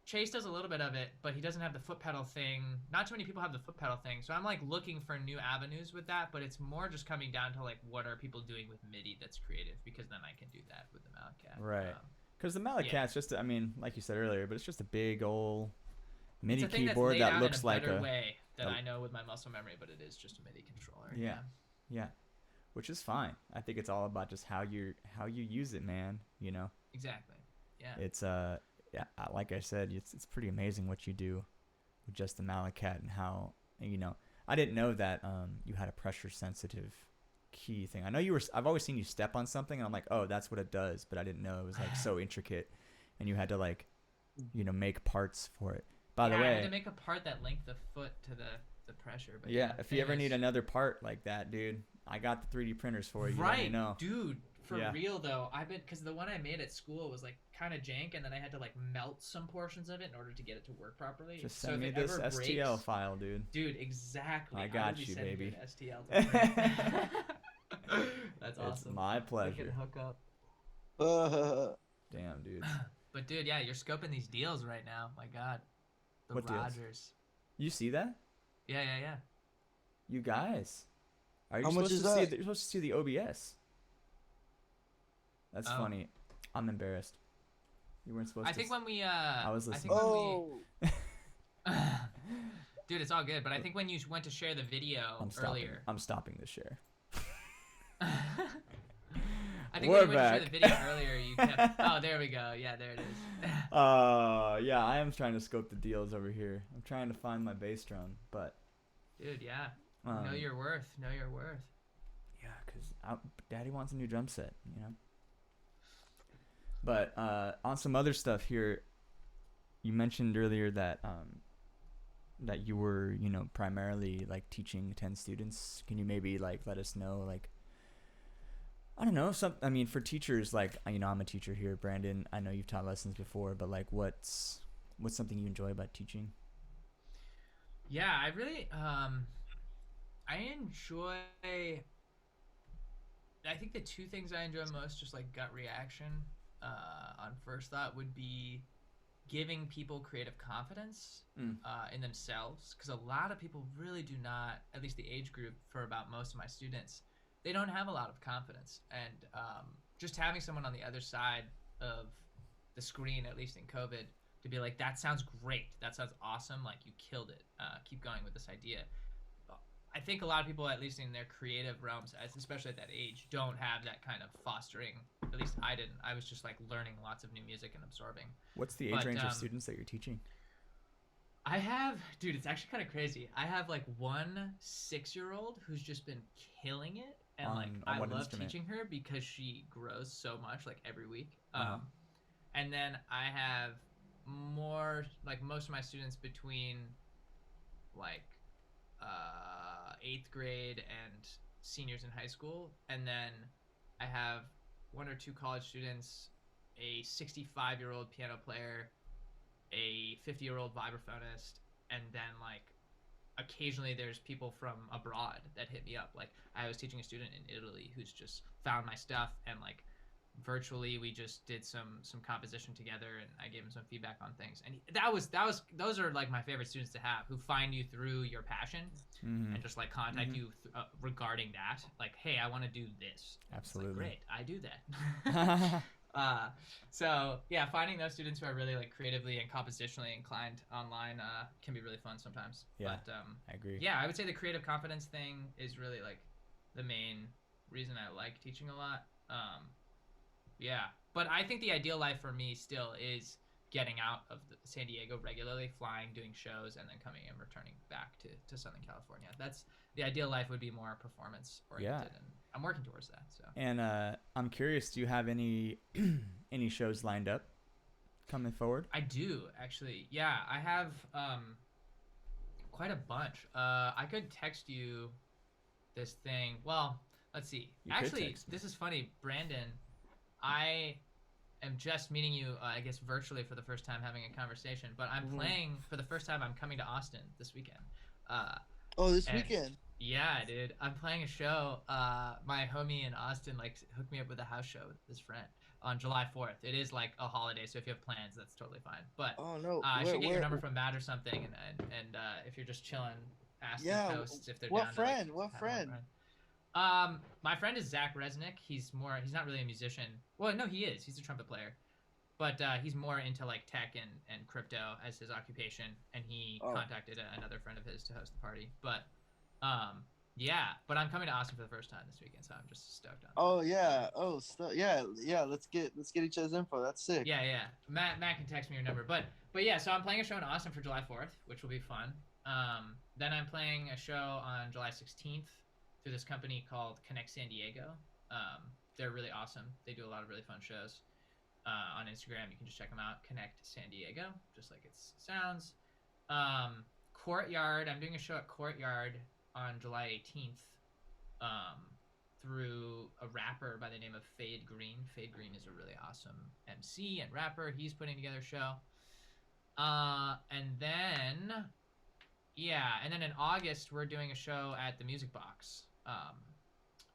Chase does a little bit of it, but he doesn't have the foot pedal thing. Not too many people have the foot pedal thing, so I'm like looking for new avenues with that, but it's more just coming down to like, what are people doing with MIDI that's creative, because then I can do that with the mallet cat. Right. Because the mallet cat's just, I mean, like you said earlier, but it's just a big old MIDI keyboard that looks like a way that I know with my muscle memory, but it is just a MIDI controller. Yeah. Which is fine. I think it's all about just how you use it, man. You know. Exactly. Yeah. It's yeah, like I said, it's pretty amazing what you do with just the mallet cat, and how, you know, I didn't know that you had a pressure sensitive key thing. I know I've always seen you step on something and I'm like, oh, that's what it does, but I didn't know it was like so intricate, and you had to like, you know, make parts for it. By the way, I had to make a part that linked the foot to the pressure. But yeah, if you ever need another part like that, dude, I got the 3D printers for you. Right, let me know. Dude. For real though, because the one I made at school was like kind of jank, and then I had to like melt some portions of it in order to get it to work properly. Just send me this STL file, dude. Dude, exactly. I got you, baby. STL to That's awesome. It's my pleasure. We can hook up. Damn, dude. But dude, yeah, you're scoping these deals right now. My God, what Rogers. Deals? You see that? Yeah. You guys, are you How supposed much is to that? see? You're supposed to see the OBS. That's funny. I'm embarrassed. You weren't supposed to. I think when we I was listening. Dude, it's all good. But I think when you went to share the video earlier. I'm stopping the share. I think when you went to share the video earlier, you kept. Oh, there we go. Yeah, there it is. Yeah, I am trying to scope the deals over here. I'm trying to find my bass drum, but. Dude, yeah. Know your worth. Know your worth. Yeah, because Daddy wants a new drum set, you know. But on some other stuff here, you mentioned earlier that that you were, you know, primarily like teaching 10 students. Can you maybe like let us know, like, I don't know, I mean, for teachers, like, you know, I'm a teacher here, Brandon. I know you've taught lessons before, but like, what's something you enjoy about teaching? Yeah, I really I enjoy. I think the two things I enjoy most, just like gut reaction, on first thought, would be giving people creative confidence in themselves, because a lot of people really do not, at least the age group for about most of my students, they don't have a lot of confidence, and just having someone on the other side of the screen, at least in COVID, to be like, that sounds great, that sounds awesome, like you killed it, keep going with this idea. I think a lot of people, at least in their creative realms, especially at that age, don't have that kind of fostering. At least I didn't. I was just like learning lots of new music and absorbing. What's the age range of students that you're teaching? I have, dude, it's actually kind of crazy. I have like one 6-year-old who's just been killing it, and I love teaching her because she grows so much, like every week. And then I have more, like most of my students between like 8th grade and seniors in high school, and then I have 1 or 2 college students, a 65-year-old piano player, a 50-year-old vibraphonist, and then like occasionally there's people from abroad that hit me up. Like I was teaching a student in Italy who's just found my stuff and like virtually we just did some composition together, and I gave him some feedback on things. And those are like my favorite students to have, who find you through your passion Mm-hmm. and just like contact you regarding that. Like, hey, I want to do this. And it's like, Absolutely. great, I do that. So yeah, finding those students who are really like creatively and compositionally inclined online can be really fun sometimes. Yeah, But I agree. yeah, I would say the creative confidence thing is really like the main reason I like teaching a lot. Yeah, but I think the ideal life for me still is getting out of San Diego regularly, flying, doing shows, and then coming and returning back to Southern California. That's the ideal life, would be more performance oriented, and I'm working towards that. So. And I'm curious, do you have any any shows lined up coming forward? I do, actually. Yeah, I have quite a bunch. I could text you this thing. Well, let's see. You could Actually, text me. this is funny, Brandon. I am just meeting you, I guess, virtually for the first time, having a conversation. But I'm playing for the first time. I'm coming to Austin this weekend. This weekend. Yeah, dude. I'm playing a show. My homie in Austin like hooked me up with a house show with his friend on July 4th. It is like a holiday, so if you have plans, that's totally fine. But Oh no. I should get your number from Matt or something, and if you're just chilling, ask the hosts if they're down. What friend? To, like, What have friend? My friend is Zach Resnick. He's not really a musician. Well, no, he is. He's a trumpet player. But he's more into like tech and crypto as his occupation, and he contacted another friend of his to host the party. But yeah, but I'm coming to Austin for the first time this weekend, so I'm just stoked on that. Oh yeah. Yeah. Let's get each other's info. That's sick. Yeah. Matt can text me your number. But yeah, so I'm playing a show in Austin for July 4th, which will be fun. Then I'm playing a show on July 16th through this company called Connect San Diego. They're really awesome. They do a lot of really fun shows. On Instagram, you can just check them out. Connect San Diego, just like it sounds. Courtyard, I'm doing a show at Courtyard on July 18th through a rapper by the name of Fade Green. Fade Green is a really awesome MC and rapper. He's putting together a show. And then in August, we're doing a show at the Music Box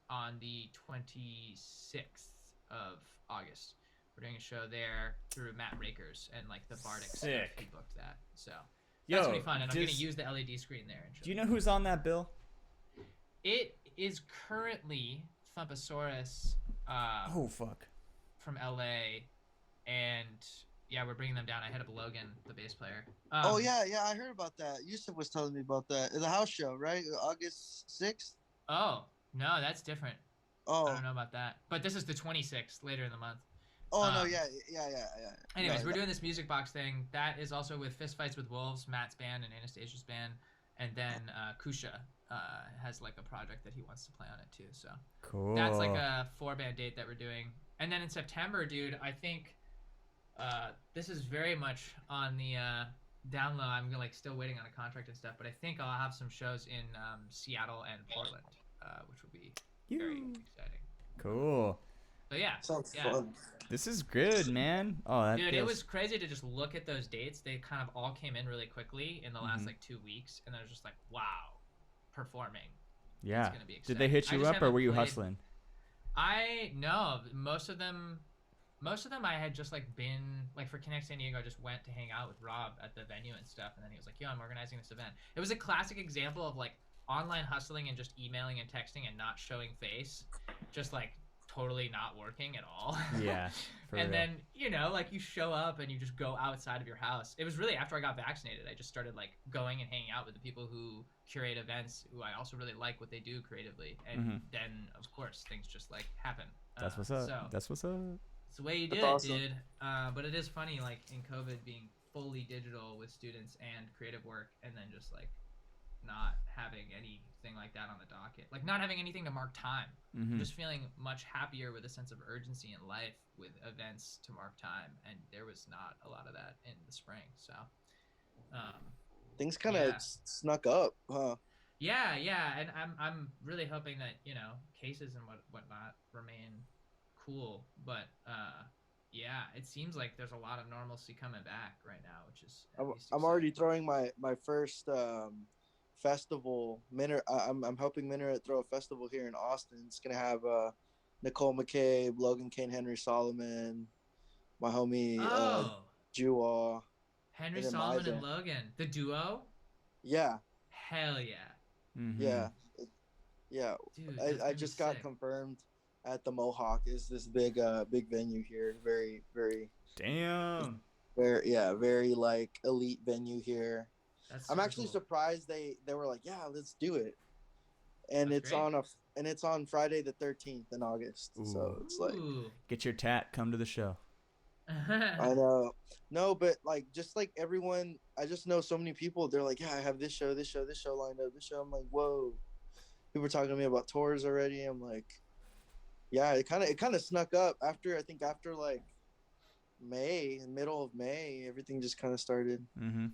on the 26th of August. We're doing a show there through Matt Rakers and like the Bardic stuff. He booked that, so that's gonna be fun. And I'm gonna use the LED screen there. Do you know who's on that bill? It is currently Thumpasaurus. Oh fuck. From LA, and yeah, we're bringing them down. I hit up Logan, the bass player. Yeah, I heard about that. Yusuf was telling me about that. The house show, right? August 6th. Oh no, that's different. Oh, I don't know about that, but this is the 26th, later in the month. Oh no, yeah. Anyways, we're doing this Music Box thing. That is also with Fistfights with Wolves, Matt's band and Anastasia's band, and then Kusha has like a project that he wants to play on it too. So cool. That's like a 4-band date that we're doing. And then in September, dude, I think this is very much on the down low. I'm like still waiting on a contract and stuff, but I think I'll have some shows in Seattle and Portland, which will be very exciting. Cool. So yeah, sounds fun. This is good, man. Oh, that dude, feels... it was crazy to just look at those dates. They kind of all came in really quickly in the last like 2 weeks, and I was just like, wow, performing. Yeah. It's gonna be exciting. Did they hit you up, or were you hustling? No, most of them I had just like been like for Connect San Diego. I just went to hang out with Rob at the venue and stuff, and then he was like, "Yo, I'm organizing this event." It was a classic example of like online hustling and just emailing and texting and not showing face, just like totally not working at all. Yeah. And then, you know, like you show up and you just go outside of your house. It was really after I got vaccinated, I just started like going and hanging out with the people who curate events, who I also really like what they do creatively. And then of course things just like happen. That's what's up. So That's what's up. it's the way you did it, dude. But it is funny, like in COVID being fully digital with students and creative work, and then just like not having anything like that on the docket, like not having anything to mark time. Just feeling much happier with a sense of urgency in life with events to mark time, and there was not a lot of that in the spring. So things kind of snuck up, huh? Yeah, and I'm really hoping that, you know, cases and whatnot remain cool, but yeah, it seems like there's a lot of normalcy coming back right now, which is I'm already throwing my first festival. I'm helping Minaret throw a festival here in Austin. It's gonna have Nicole McCabe, Logan Kane, Henry Solomon, my homie Oh, Jewel, Henry and then Solomon and Mazen. Logan, the duo. Yeah, Hell yeah, Mm-hmm. yeah, yeah. dude, that's I gonna be just got sick. confirmed at the Mohawk. Is this big venue here? Very Damn. very yeah, very like elite venue here. That's I'm super actually cool. surprised they were like, yeah, let's do it. And That's great. it's on Friday the 13th in August. Ooh. So it's like Ooh. Get your tat. Come to the show. I know. No, but like just like everyone, I just know so many people. They're like, yeah, I have this show, this show, this show lined up, this show. I'm like, whoa. People were talking to me about tours already. I'm like, yeah, it kind of snuck up after I think after like May, middle of May, everything just kind of started Mm-hmm.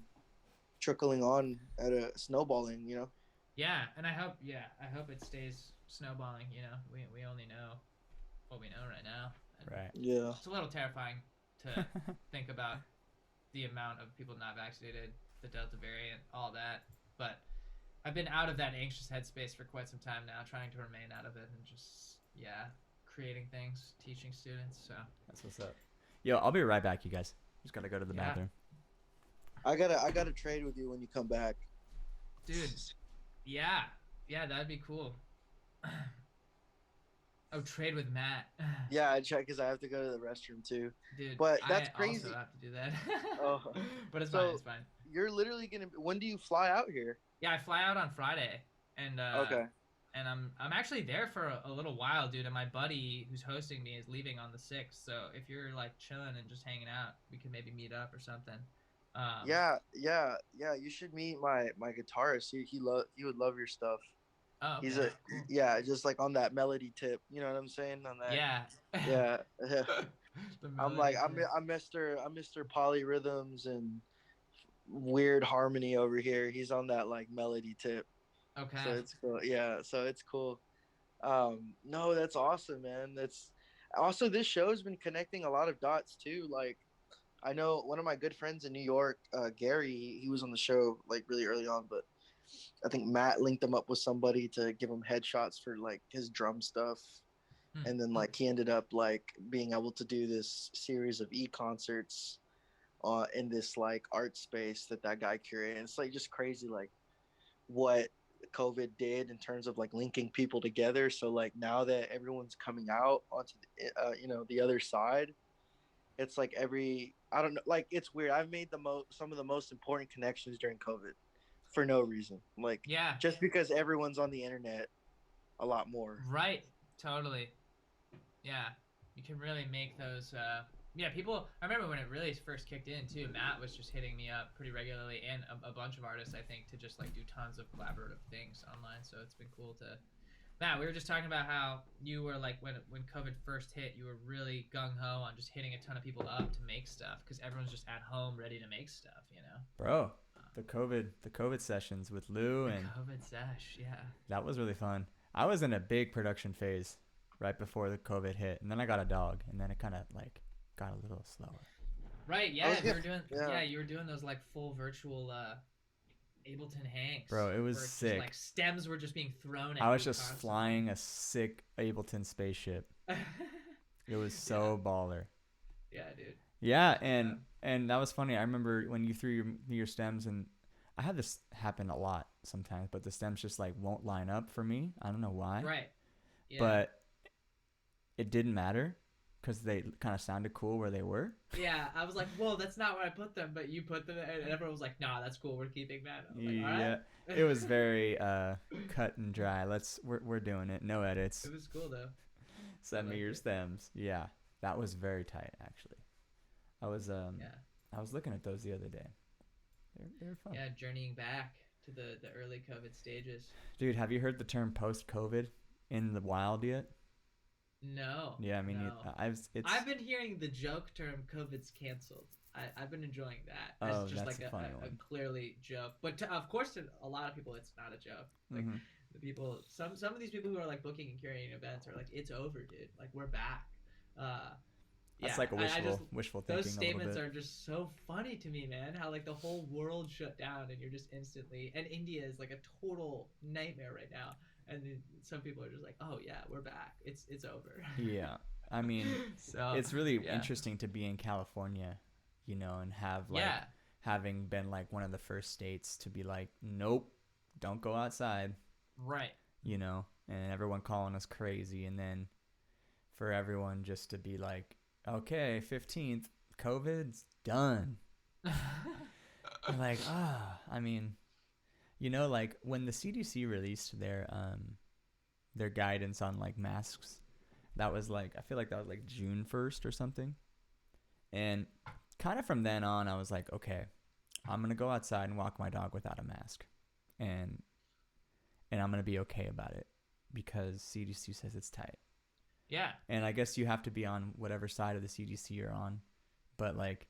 trickling on at a snowballing, you know. Yeah, and I hope it stays snowballing. You know, we only know what we know right now. And Right. Yeah. it's a little terrifying to think about the amount of people not vaccinated, the Delta variant, all that. But I've been out of that anxious headspace for quite some time now, trying to remain out of it and just creating things, teaching students. So That's what's up. Yo, I'll be right back, you guys. Just gotta go to the Yeah. bathroom. I gotta trade with you when you come back. dude, yeah, that'd be cool. Oh, trade with Matt. Yeah, I check because I have to go to the restroom too. Dude, But that's I crazy. also have to do that. Oh, But it's so fine. It's fine. you're literally gonna. When do you fly out here? Yeah, I fly out on Friday, and Okay. and I'm actually there for a little while, dude. And my buddy who's hosting me is leaving on the 6th. So if you're like chilling and just hanging out, we could maybe meet up or something. Yeah. You should meet my guitarist. He would love your stuff. Oh, He's okay, a cool. yeah, just like on that melody tip. You know what I'm saying? On that. Yeah. Yeah. The I'm melody like tip. I'm Mr. Polyrhythms and weird harmony over here. He's on that like melody tip. So Okay. it's cool. Yeah, so it's cool. No, that's awesome, man. That's also this show's been connecting a lot of dots too. Like I know one of my good friends in New York, Gary, he was on the show like really early on, but I think Matt linked him up with somebody to give him headshots for like his drum stuff. Hmm. And then like he ended up like being able to do this series of concerts in this like art space that guy curated. And it's like just crazy like what COVID did in terms of like linking people together. So like now that everyone's coming out onto the other side, it's like I don't know, like it's weird. I've made some of the most important connections during COVID for no reason. Like Yeah. just because everyone's on the internet a lot more. Right. Totally. Yeah. You can really make those. Yeah, people. I remember when it really first kicked in too. Matt was just hitting me up pretty regularly, and a bunch of artists, I think, to just like do tons of collaborative things online. So it's been cool to. Matt, we were just talking about how you were like when COVID first hit, you were really gung ho on just hitting a ton of people up to make stuff because everyone's just at home ready to make stuff, you know. Bro, the COVID sessions with Lou The and COVID sesh, yeah. that was really fun. I was in a big production phase right before the COVID hit, and then I got a dog, and then it kind of like got a little slower. Right, I yeah. was You gonna- were doing, yeah. yeah, you were doing those like full virtual Ableton Hanks. Bro, it was where it's just, sick. like stems were just being thrown at I was you just constantly. flying a sick Ableton spaceship. It was so baller. Yeah, dude. Yeah, and that was funny. I remember when you threw your stems, and I had this happen a lot sometimes, but the stems just like won't line up for me. I don't know why. Right. Yeah. But it didn't matter because they kind of sounded cool where they were. Yeah, I was like, whoa, that's not where I put them, but you put them, and everyone was like, nah, that's cool, we're keeping that. I was like, all Yeah, right. it was very cut and dry. We're doing it. No edits. It was cool though. Send me liked your it. stems. Yeah, that was very tight actually. I was Yeah. I was looking at those the other day. They're fun. Yeah, journeying back to the early COVID stages. Dude, have you heard the term post-COVID in the wild yet? No. Yeah, I mean, no. I've been hearing the joke term "COVID's canceled." I've been enjoying that. As Oh, just that's like a funny a one. clearly joke, but of course, to a lot of people, it's not a joke. Like Mhm. the people, some of these people who are like booking and curating events are like, "It's over, dude. Like we're back." That's Yeah, like a I just wishful thinking. those a statements little are just so funny to me, man. How like the whole world shut down and you're just instantly, and India is like a total nightmare right now, and then some people are just like, oh yeah, we're back. It's over. Yeah. I mean, So it's really yeah. interesting to be in California, you know, and have like Yeah. having been like one of the first states to be like, nope, don't go outside, Right. you know, and everyone calling us crazy, and then for everyone just to be like, okay, 15th, COVID's done. You're like, I mean, you know, like when the CDC released their guidance on like masks, that was like, I feel like that was like June 1st or something. And kind of from then on, I was like, okay, I'm going to go outside and walk my dog without a mask. And I'm going to be okay about it because CDC says it's tight. Yeah. And I guess you have to be on whatever side of the CDC you're on. But like,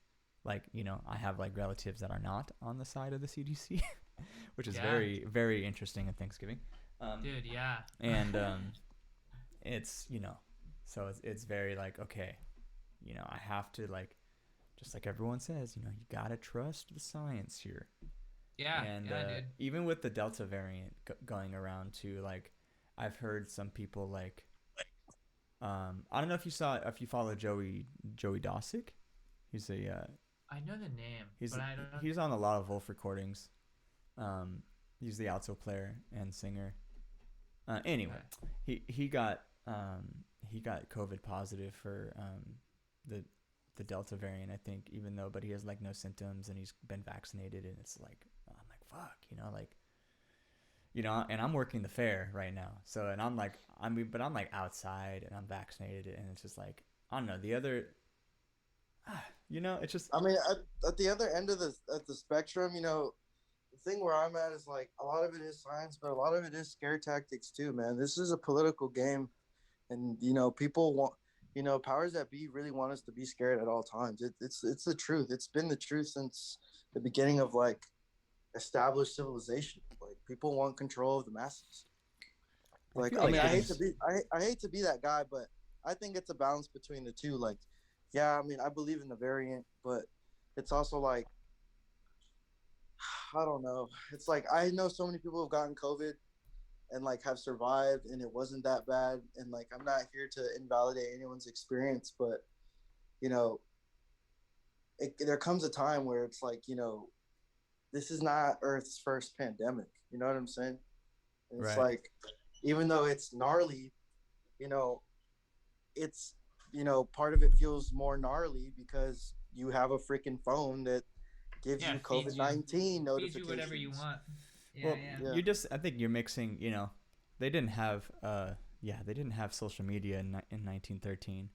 you know, I have like relatives that are not on the side of the CDC, which is very, very interesting at Thanksgiving. Dude, yeah. And it's, you know, so it's very like, okay, you know, I have to like, just like everyone says, you know, you got to trust the science here. Yeah. And dude. even with the Delta variant going around too, like I've heard some people like, I don't know if you follow Joey Dosick. He's a I know the name, but I don't know. he's on a lot of Wolf recordings. He's the alto player and singer. Anyway, he got COVID positive for the Delta variant, I think, even though, but he has like no symptoms and he's been vaccinated, and it's like, I'm like, fuck, you know, like, you know, and I'm working the fair right now. So, and I'm like outside and I'm vaccinated, and it's just like, I don't know, the other, you know, it's just, I mean, at the other end of the spectrum, you know, the thing where I'm at is like a lot of it is science, but a lot of it is scare tactics too, man. This is a political game, and you know, people want, you know, powers that be really want us to be scared at all times. It's the truth. It's been the truth since the beginning of like established civilization. Like people want control of the masses. Like I mean, I hate to be that guy, but I think it's a balance between the two. Like, yeah, I mean, I believe in the variant, but it's also like, I don't know. It's like I know so many people have gotten COVID and like have survived, and it wasn't that bad. And like I'm not here to invalidate anyone's experience, but you know, there comes a time where it's like, you know, this is not Earth's first pandemic. You know what I'm saying? And it's like, even though it's gnarly, you know, it's, you know, part of it feels more gnarly because you have a freaking phone that gives you COVID-19 notifications. Feeds you whatever you want. Yeah. You just, I think you're mixing, you know, they didn't have social media in 1913.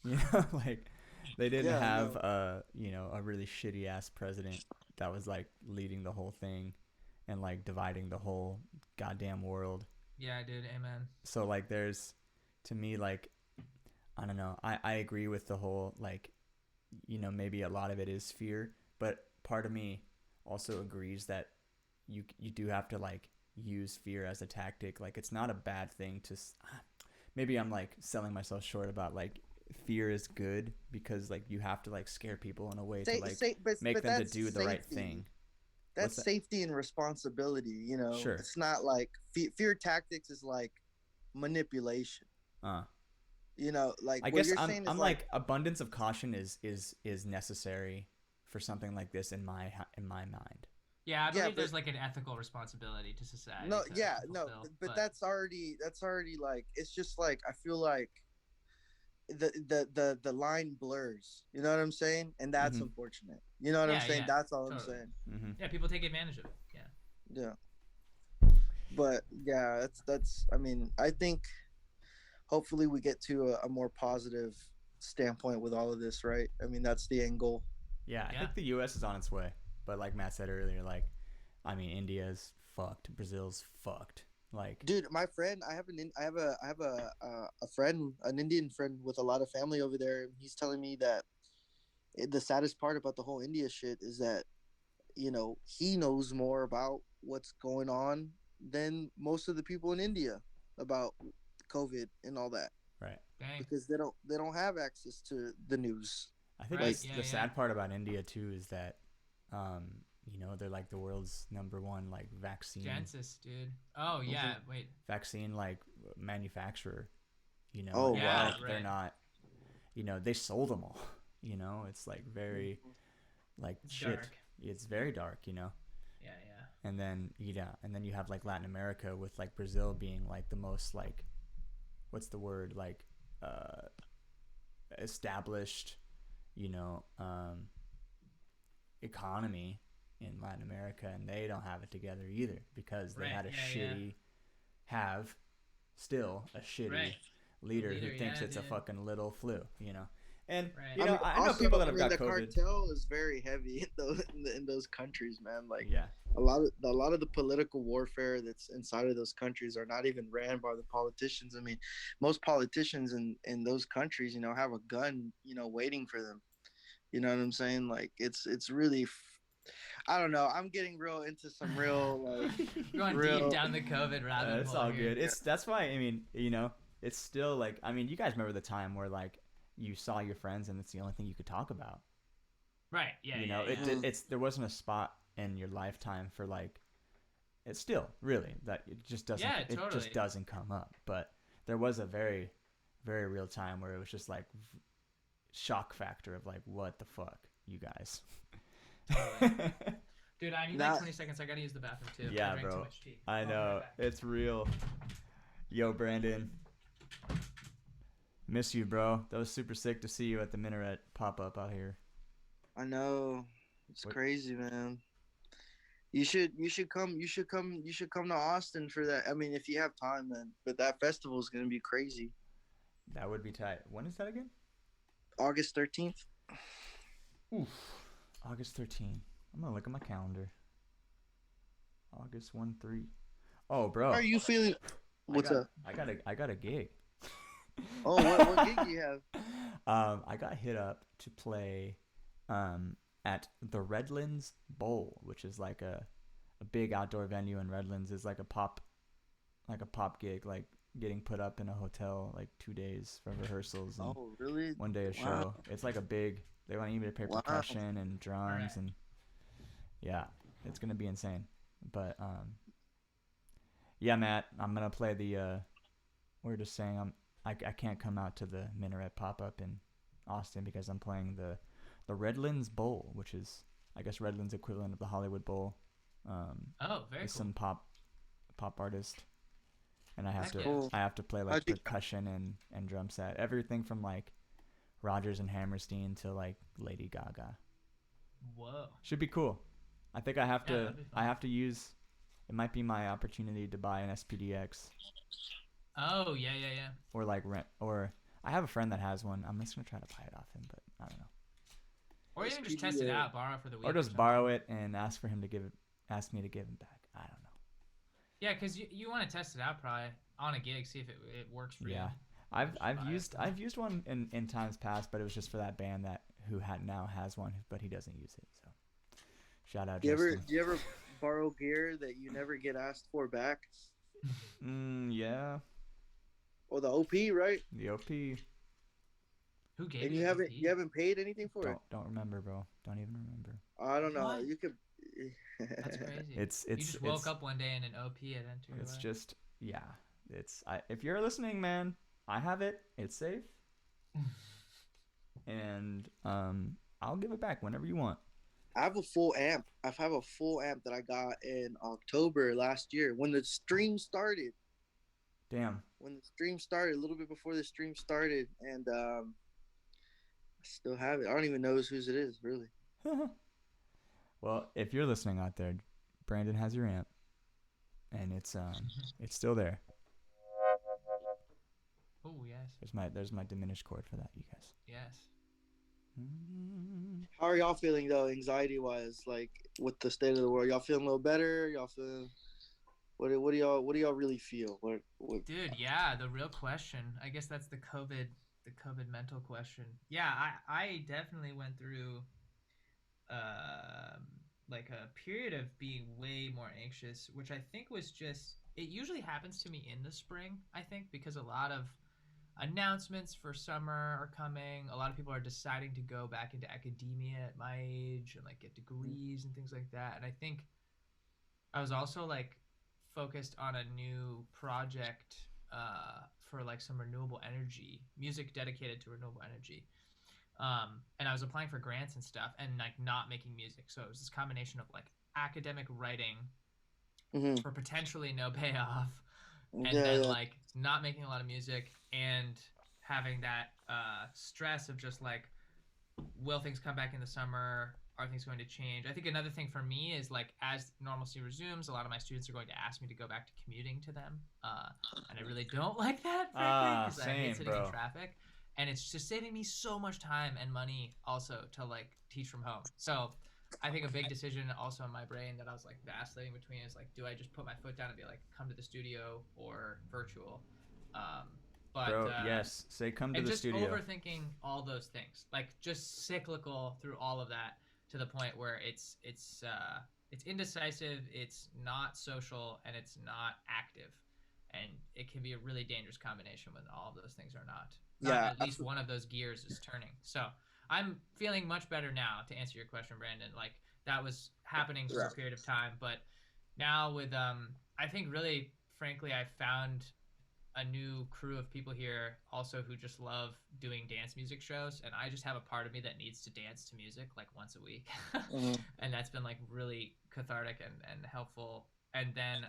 You know, like they didn't have you know, a really shitty ass president that was like leading the whole thing and like dividing the whole goddamn world. Yeah, dude, amen. So like there's, to me, like, I don't know, I agree with the whole, like, you know, maybe a lot of it is fear, but part of me also agrees that you do have to like use fear as a tactic. Like it's not a bad thing to, maybe I'm like selling myself short about like fear is good, because like you have to like scare people in a way to like make them to do the right thing. That's safety and responsibility, you know. Sure. It's not like fear tactics is like manipulation. You know, like I guess I'm like abundance of caution is necessary for something like this in my mind. Yeah, I believe there's like an ethical responsibility to society. But that's already like, it's just like, I feel like the line blurs. You know what I'm saying? And that's unfortunate. You know what I'm saying? That's all I'm saying. Mm-hmm. Yeah, people take advantage of it. Yeah. But yeah, that's. I mean, I think hopefully we get to a more positive standpoint with all of this, right? I mean, that's the end goal. Yeah, I think the U.S. is on its way, but like Matt said earlier, like, I mean, India's fucked, Brazil's fucked. Like, dude, my friend, I have a friend, an Indian friend with a lot of family over there. He's telling me that the saddest part about the whole India shit is that, you know, he knows more about what's going on than most of the people in India about COVID and all that. Right. Dang. Because they don't have access to the news. I think the sad part about India too is that you know, they're like the world's #1 like Jansis, dude. Oh yeah, wait. vaccine like manufacturer, you know, Oh, and Yeah, wow. like they're right. not, you know, they sold them all. You know, it's like very like It's shit. dark. It's very dark, you know. Yeah, yeah. And then and then you have like Latin America with like Brazil being like the most like, what's the word, like uh established, you know, economy in Latin America, and they don't have it together either because they Right. had a Yeah, yeah. shitty have still a shitty Right. leader who Leader, thinks yeah, it's a dude. fucking little flu, you know. And Right. you I know, mean, I know also, people that I have mean, got the COVID. cartel is very heavy in those countries, man. Like Yeah, a lot of the political warfare that's inside of those countries are not even ran by the politicians. I mean, most politicians in those countries, you know, have a gun, you know, waiting for them. You know what I'm saying? Like it's really, I don't know. I'm getting real into some real like We're going deep real. down the COVID rabbit it's hole all here. good. It's that's why I mean, you know, it's still like, I mean, you guys remember the time where like you saw your friends and it's the only thing you could talk about. Right. Yeah, You yeah, know, yeah. it's there wasn't a spot in your lifetime for like, it's still really that Yeah, it totally. just doesn't come up. But there was a very very real time where it was just like shock factor of like, what the fuck, you guys. Totally. Dude, I need like Not 20 seconds. I gotta use the bathroom too. Yeah, I drank bro. too much tea. I I'll be know, right back. it's real. Yo, Brandon, miss you, bro. That was super sick to see you at the minaret pop up out here. I know it's What? crazy, man. You should come to Austin for that. I mean, if you have time, man. But that festival is gonna be crazy. That would be tight. When is that again? August 13th. Oof. August 13th. I'm gonna look at my calendar. August 1-3. Oh, bro. How are you feeling? What's up? I got a gig. Oh, what gig do you have? I got hit up to play at the Redlands Bowl, which is like a big outdoor venue in Redlands. Is like a pop gig, like getting put up in a hotel like 2 days for rehearsals and Oh, really? 1 day of show. Wow. It's like a big. They want you to play Wow. percussion and drums Alright. and yeah, it's gonna be insane. But yeah, Matt, I'm gonna play the. We're just saying I can't come out to the Minaret pop up in Austin because I'm playing the Redlands Bowl, which is I guess Redlands equivalent of the Hollywood Bowl. Oh, very It's cool. some pop artist, and Heck yeah. I have to play like How'd you- percussion and drum set, everything from like Rodgers and Hammerstein to like Lady Gaga. Whoa. Should be cool. I think I have Yeah, to that'd be fun. I have to use. It might be my opportunity to buy an SPDX Oh, yeah, yeah, yeah. or like rent, or I have a friend that has one. I'm just gonna try to buy it off him, but I don't know. Or even just test it SPDA. out, borrow for the week. Or just something. borrow it and ask me to give it back. I don't know. Yeah, because you want to test it out probably on a gig, see if it works for you. Yeah, Just buy it. I've used one in times past, but it was just for that band that now has one, but he doesn't use it. So shout out Do you Justin. ever borrow gear that you never get asked for back? Yeah, Or the OP, right? the OP. Who gave And you you the OP? haven't paid anything for it. Don't remember, bro. Don't even remember. I don't know. What? You could. That's crazy. It's you just woke up one day and an OP had entered your It's life. just if you're listening, man, I have it. It's safe, and I'll give it back whenever you want. I have a full amp. I have a full amp that I got in October last year when the stream started. Damn. When the stream started, a little bit before the stream started, and I still have it. I don't even know whose it is, really. Well, if you're listening out there, Brandon has your amp, and it's still there. Oh yes, There's my diminished chord for that, you guys. yes. How are y'all feeling though, anxiety wise, like with the state of the world? Y'all feeling a little better? Y'all feeling what do y'all really feel? What Dude, yeah, the real question. I guess that's the COVID mental question. Yeah, I definitely went through like a period of being way more anxious, which I think was just it usually happens to me in the spring, I think, because a lot of announcements for summer are coming. A lot of people are deciding to go back into academia at my age and like get degrees and things like that. And I think I was also like focused on a new project for like some renewable energy music dedicated to renewable energy. And I was applying for grants and stuff and like not making music. So it was this combination of like academic writing Hmm. for potentially no payoff, and Yeah, then yeah. like not making a lot of music and having that stress of just like, will things come back in the summer? Are things going to change? I think another thing for me is like, as normalcy resumes, a lot of my students are going to ask me to go back to commuting to them, and I really don't like that, frankly, because I hate Same, sitting in bro. traffic, and it's just saving me so much time and money also to like teach from home. So I think a big decision also in my brain that I was like vacillating between is like, do I just put my foot down and be like, come to the studio or virtual? Um, but Bro, yes. Say come to and the just studio. overthinking all those things, like just cyclical through all of that to the point where it's indecisive, it's not social, and it's not active, and it can be a really dangerous combination when all of those things are not Yeah, at least one of those gears is turning. So I'm feeling much better now, to answer your question, Brandon. Like, that was happening for yeah. a period of time, but now with I think really frankly I found a new crew of people here also who just love doing dance music shows, and I just have a part of me that needs to dance to music like once a week. Hmm. And that's been like really cathartic and helpful. And then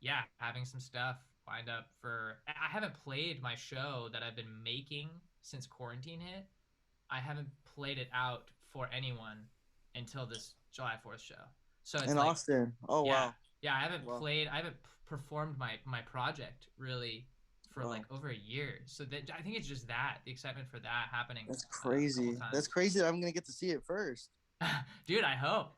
yeah, having some stuff lined up for, I haven't played my show that I've been making since quarantine hit. I haven't played it out for anyone until this July 4th show. So it's In like, Austin. Oh yeah, wow. yeah, I haven't Wow. played, I haven't performed my project really for like Wow. over a year. So that, I think it's just that the excitement for that happening That's a couple crazy. That's times. crazy that I'm gonna get to see it first. Dude, I hope.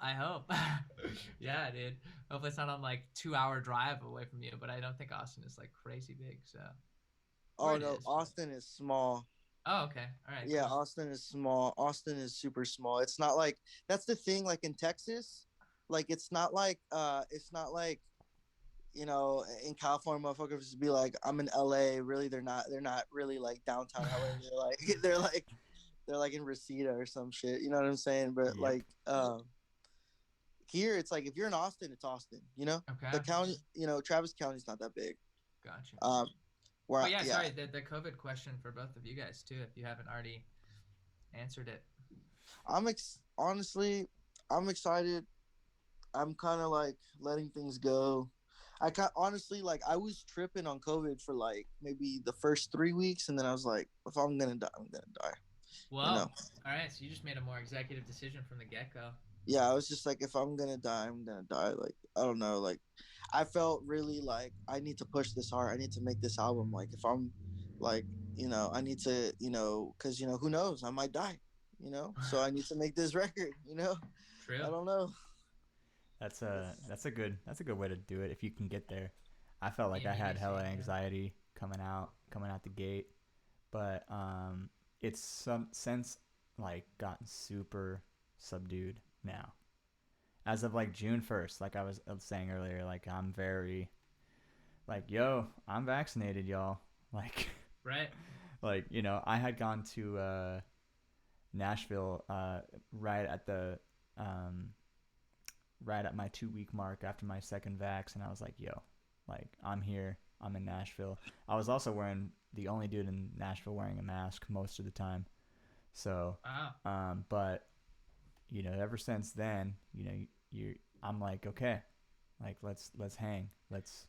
Yeah, dude. Hopefully it's not on like 2 hour drive away from you, but I don't think Austin is like crazy big. So, or Oh it no, is. But... Austin is small. Oh, okay. All right. Yeah, Cool. Austin is small. Austin is super small. It's not like that's the thing. Like in Texas, like it's not like in California, motherfuckers just be like, I'm in LA. Really, they're not really like downtown LA. They're like they're like in Reseda or some shit. You know what I'm saying? But Yep. like here, it's like if you're in Austin, it's Austin. Okay. The county. Travis County's not that big. Gotcha. Um, Oh where yeah, yeah, sorry. The COVID question for both of you guys too, if you haven't already answered it. honestly, I'm excited. I'm kind of like letting things go. Honestly, like I was tripping on COVID for like maybe the first 3 weeks, and then I was like, if I'm gonna die, I'm gonna die. You Whoa. know? All right, so you just made a more executive decision from the get go. Yeah, I was just like, if I'm gonna die, I'm gonna die. Like I don't know, like I felt really like I need to push this hard. I need to make this album. Like if I'm like, I need to, because who knows, I might die. So I need to make this record. True. I don't know. That's a good way to do it if you can get there. I felt The like I had immediacy. hella Yeah. anxiety coming out the gate, but it's some since like gotten super subdued now. As of like June 1st, like I was saying earlier, like I'm very like, yo, I'm vaccinated, y'all. Like Right. like, I had gone to Nashville right at the um right at my 2 week mark after my second vax, and I was like, yo, like I'm here, I'm in Nashville. I was also wearing the only dude in Nashville wearing a mask most of the time. So Wow. but ever since then, I'm like, okay, like let's hang,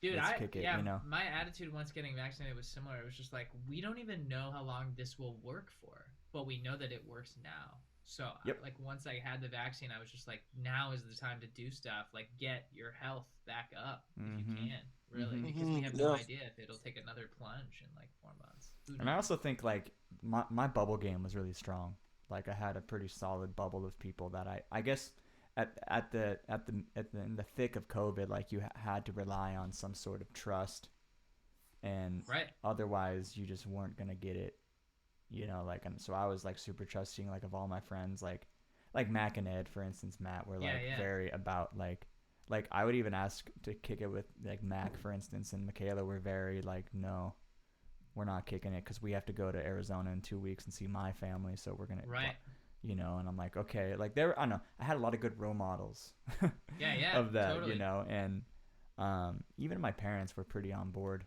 Dude, let's kick it, my attitude once getting vaccinated was similar. It was just like, we don't even know how long this will work for, but we know that it works now. So Yep. like once I had the vaccine, I was just like, now is the time to do stuff, like get your health back up if you Mhm. can, really, Mhm. because we have no Yeah. idea if it'll take another plunge in like 4 months. Who And I knows? also think like my bubble game was really strong. Like I had a pretty solid bubble of people that I guess in the thick of COVID, like you had to rely on some sort of trust, and Right. otherwise you just weren't gonna get it. Like, and so I was like super trusting, like of all my friends, like Mac and Ed, for instance. Matt were Yeah, like yeah. very about like I would even ask to kick it with like Mac, for instance, and Michaela were very like, no, we're not kicking it because we have to go to Arizona in 2 weeks and see my family, so we're gonna Right. you know. And I'm like, okay, like there, I don't know, I had a lot of good role models Yeah. of that, Totally. you know. And even my parents were pretty on board,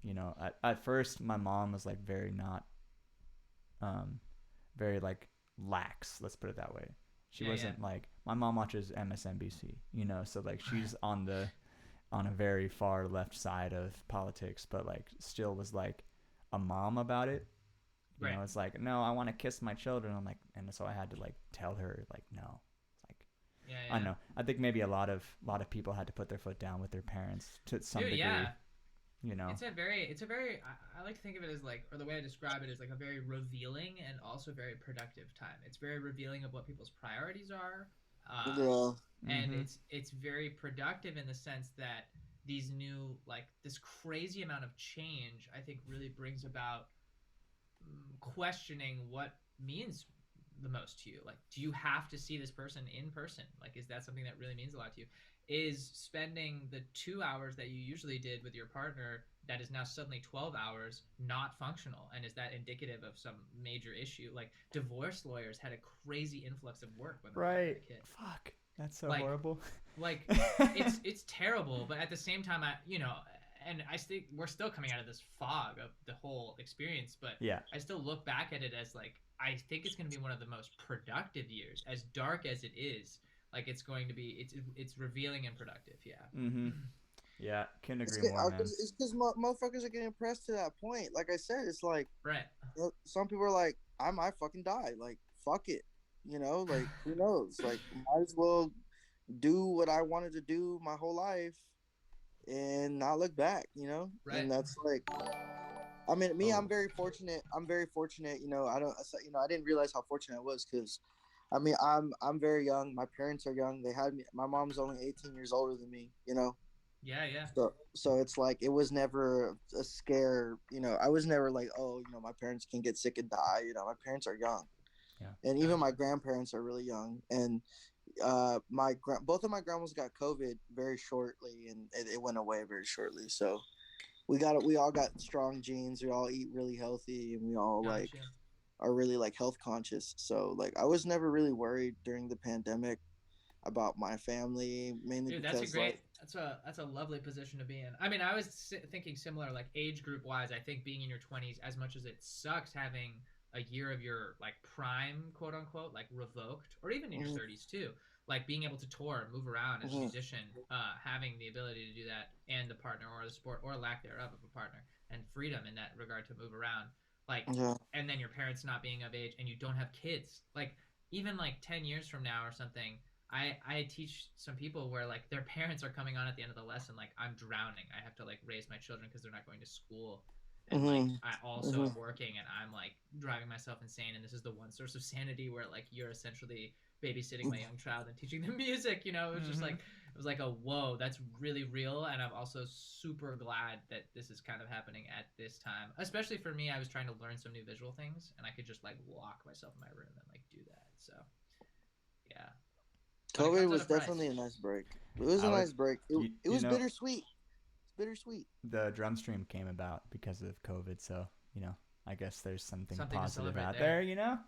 you know. At first my mom was like very not very like lax, let's put it that way. She wasn't like, my mom watches MSNBC, you know, so like she's on a very far left side of politics, but like still was like a mom about it. You know, it's like, no, I want to kiss my children. I'm like, and so I had to like tell her like, no. It's like, I know. I think maybe a lot of people had to put their foot down with their parents to some degree. Yeah. You know, it's a very I like to think of it as like, or the way I describe it is like a very revealing and also very productive time. It's very revealing of what people's priorities are, and it's very productive in the sense that these new, like, this crazy amount of change, I think really brings about questioning what means the most to you. Like, do you have to see this person in person? Like, is that something that really means a lot to you? Is spending the 2 hours that you usually did with your partner that is now suddenly 12 hours not functional? And is that indicative of some major issue? Like, divorce lawyers had a crazy influx of work when they had a kid. Fuck, that's so horrible. Like, it's terrible, but at the same time, and I think we're still coming out of this fog of the whole experience, but I still look back at it as like, I think it's going to be one of the most productive years, as dark as it is. Like, it's going to be, it's revealing and productive. Yeah, couldn't agree more, man. It's because motherfuckers are getting pressed to that point. Like I said, it's like, some people are like, I might fucking die. Like, fuck it. You know, like, who knows? Like, might as well do what I wanted to do my whole life and not look back, you know? And that's like, I mean, me, I'm very fortunate. You know, I didn't realize how fortunate I was, because I mean, I'm very young. My parents are young. They had me. My mom's only 18 years older than me, you know? Yeah. So it's like, it was never a scare, you know. I was never like, oh, you know, my parents can get sick and die. You know, my parents are young. Yeah. And even my grandparents are really young. And both of my grandmas got COVID very shortly, and it went away very shortly. So we all got strong genes. We all eat really healthy, and we all are really like health conscious. So like, I was never really worried during the pandemic about my family, mainly because that's a great, that's a lovely position to be in. I mean, I was thinking similar, like age group wise. I think being in your 20s, as much as it sucks having a year of your like prime, quote unquote, like revoked, or even in your 30s too, like being able to tour and move around as a musician, having the ability to do that, and the partner or the sport or lack thereof of a partner, and freedom in that regard to move around, like, and then your parents not being of age and you don't have kids, like, even like 10 years from now or something, I teach some people where like their parents are coming on at the end of the lesson, like, I'm drowning, I have to like raise my children because they're not going to school, and like I also am working, and I'm like driving myself insane, and this is the one source of sanity where like you're essentially babysitting my young child and teaching them music, you know. It was just like, it was like a whoa, that's really real. And I'm also super glad that this is kind of happening at this time, especially for me. I was trying to learn some new visual things, and I could just like lock myself in my room and like do that. So yeah, COVID was definitely a nice break. It was a nice break. It was bittersweet. It's bittersweet. The drum stream came about because of COVID, so, you know, I guess there's something positive out there, you know.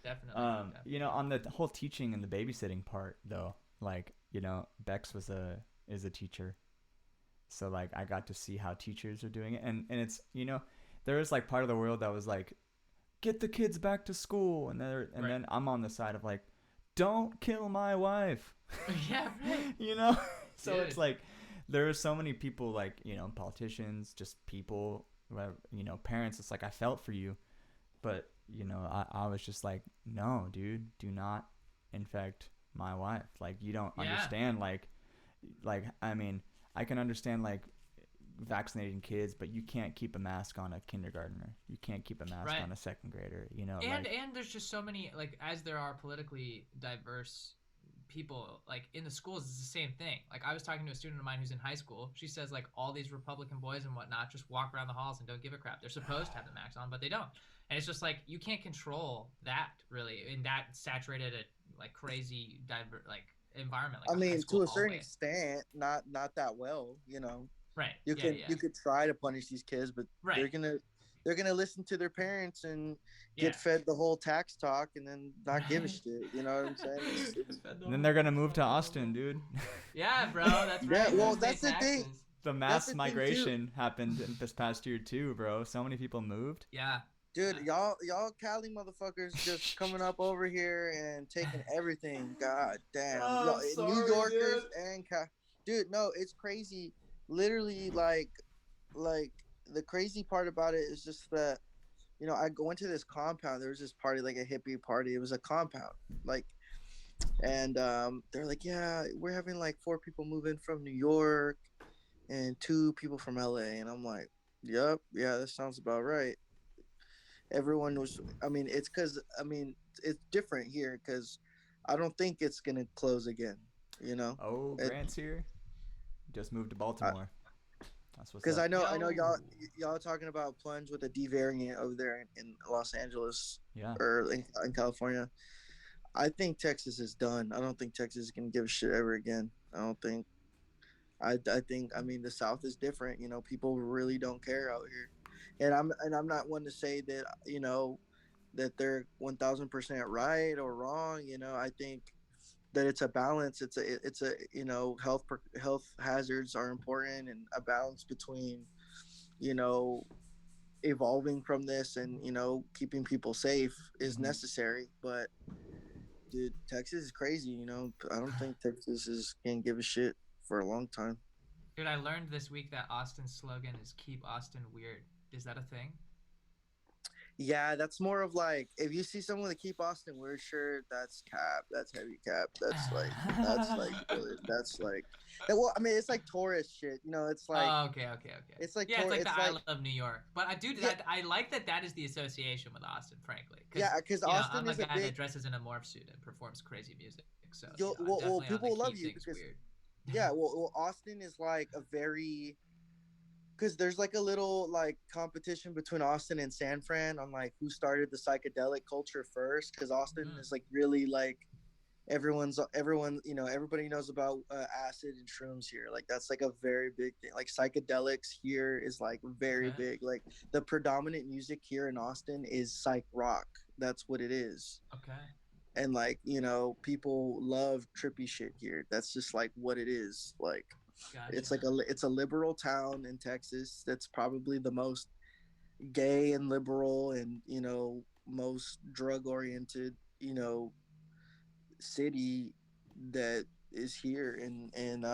Definitely. You know, on the whole teaching and the babysitting part, though, like, you know, Bex is a teacher, so like I got to see how teachers are doing it, and it's, you know, there was like part of the world that was like, get the kids back to school, and then I'm on the side of like, don't kill my wife. Yeah, right. You know, so it's like, there are so many people, like, you know, politicians, just people, you know, parents. It's like, I felt for you, but, you know, I was just like, no, dude, do not infect my wife. Like, you don't understand. Like, I mean, I can understand like vaccinating kids, but you can't keep a mask on a kindergartner. You can't keep a mask on a second grader, you know. And there's just so many, like, as there are politically diverse people, like, in the schools, it's the same thing. Like, I was talking to a student of mine who's in high school. She says, like, all these Republican boys and whatnot just walk around the halls and don't give a crap. They're supposed to have the masks on, but they don't. And it's just like, you can't control that, really, in that saturated, like, crazy environment. Like, I mean, to a certain extent, not that well, you know. Right. You could try to punish these kids, but they're gonna, they're gonna listen to their parents and Yeah. get fed the whole tax talk and then not give a shit. You know what I'm saying? And then they're gonna move to Austin, dude. Yeah, bro, that's Yeah, right. well, Those pay that's the thing. taxes. The That's mass the thing too, migration happened in this past year too, bro. So many people moved. Yeah. dude. Y'all Cali motherfuckers just coming up over here and taking everything. God damn, Oh, y'all I'm New sorry, Yorkers dude. and dude. No, it's crazy. Literally, like the crazy part about it is just that I go into this compound. There was this party, like a hippie party. It was a compound, like, and they're like, yeah, we're having like 4 people move in from New York and 2 people from LA, and I'm like, yep, yeah, that sounds about right. Everyone was, I mean, it's because, I mean, it's different here because I don't think it's gonna close again. You know, Oh, it Grant's here. Just moved to Baltimore. That's what's because up. I know Yo. y'all talking about plunge with the D variant over there in Los Angeles Yeah. or in California. I think Texas is done. I don't think Texas is gonna give a shit ever again. I don't think. I think, I mean, the South is different. People really don't care out here, and I'm not one to say that that they're 1,000% right or wrong. I think that it's a balance. It's a health hazards are important, and a balance between you know evolving from this and keeping people safe is Mhm. necessary. But dude, Texas is crazy. I don't think Texas is gonna give a shit for a long time. Dude, I learned this week that Austin's slogan is "Keep Austin Weird." Is that a thing? Yeah, that's more of like, if you see someone with a Keep Austin weird shirt, that's cap. That's heavy cap. That's like really, that's like well, I mean, it's like tourist shit. It's like Oh, okay, okay, okay. it's like Yeah, it's like the it's I like love New York. But I do yeah, that. I like that that is the association with Austin, frankly, yeah, because because I'm Austin a is a guy that big dresses in a morph suit and performs crazy music. So you'll I'm well, definitely on the people will love keep you things because weird. yeah, well, Austin is like a very because there's like a little like competition between Austin and San Fran on like who started the psychedelic culture first, because Austin Mm, is like really like everyone everybody knows about acid and shrooms here. Like that's like a very big thing. Like psychedelics here is like very okay. big. Like the predominant music here in Austin is psych rock. That's what it is. Okay. And like people love trippy shit here. That's just like what it is. Like Gotcha. it's a liberal town in Texas. That's probably the most gay and liberal and most drug oriented city that is here. And It's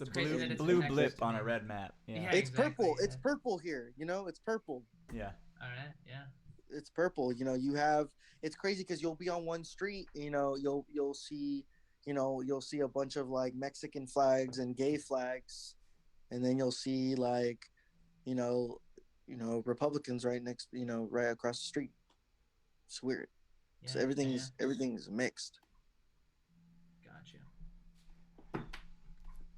a It's crazy blue that it's in blue Texas blip to on me. a red map. Yeah. Yeah, it's exactly. purple. Yeah. It's purple here. It's purple. Yeah. All right. Yeah. It's purple. You have it's crazy because you'll be on one street. You'll see a bunch of like Mexican flags and gay flags, and then you'll see like you know Republicans right next right across the street. It's weird. So Yeah. Yeah. everything's mixed. Gotcha.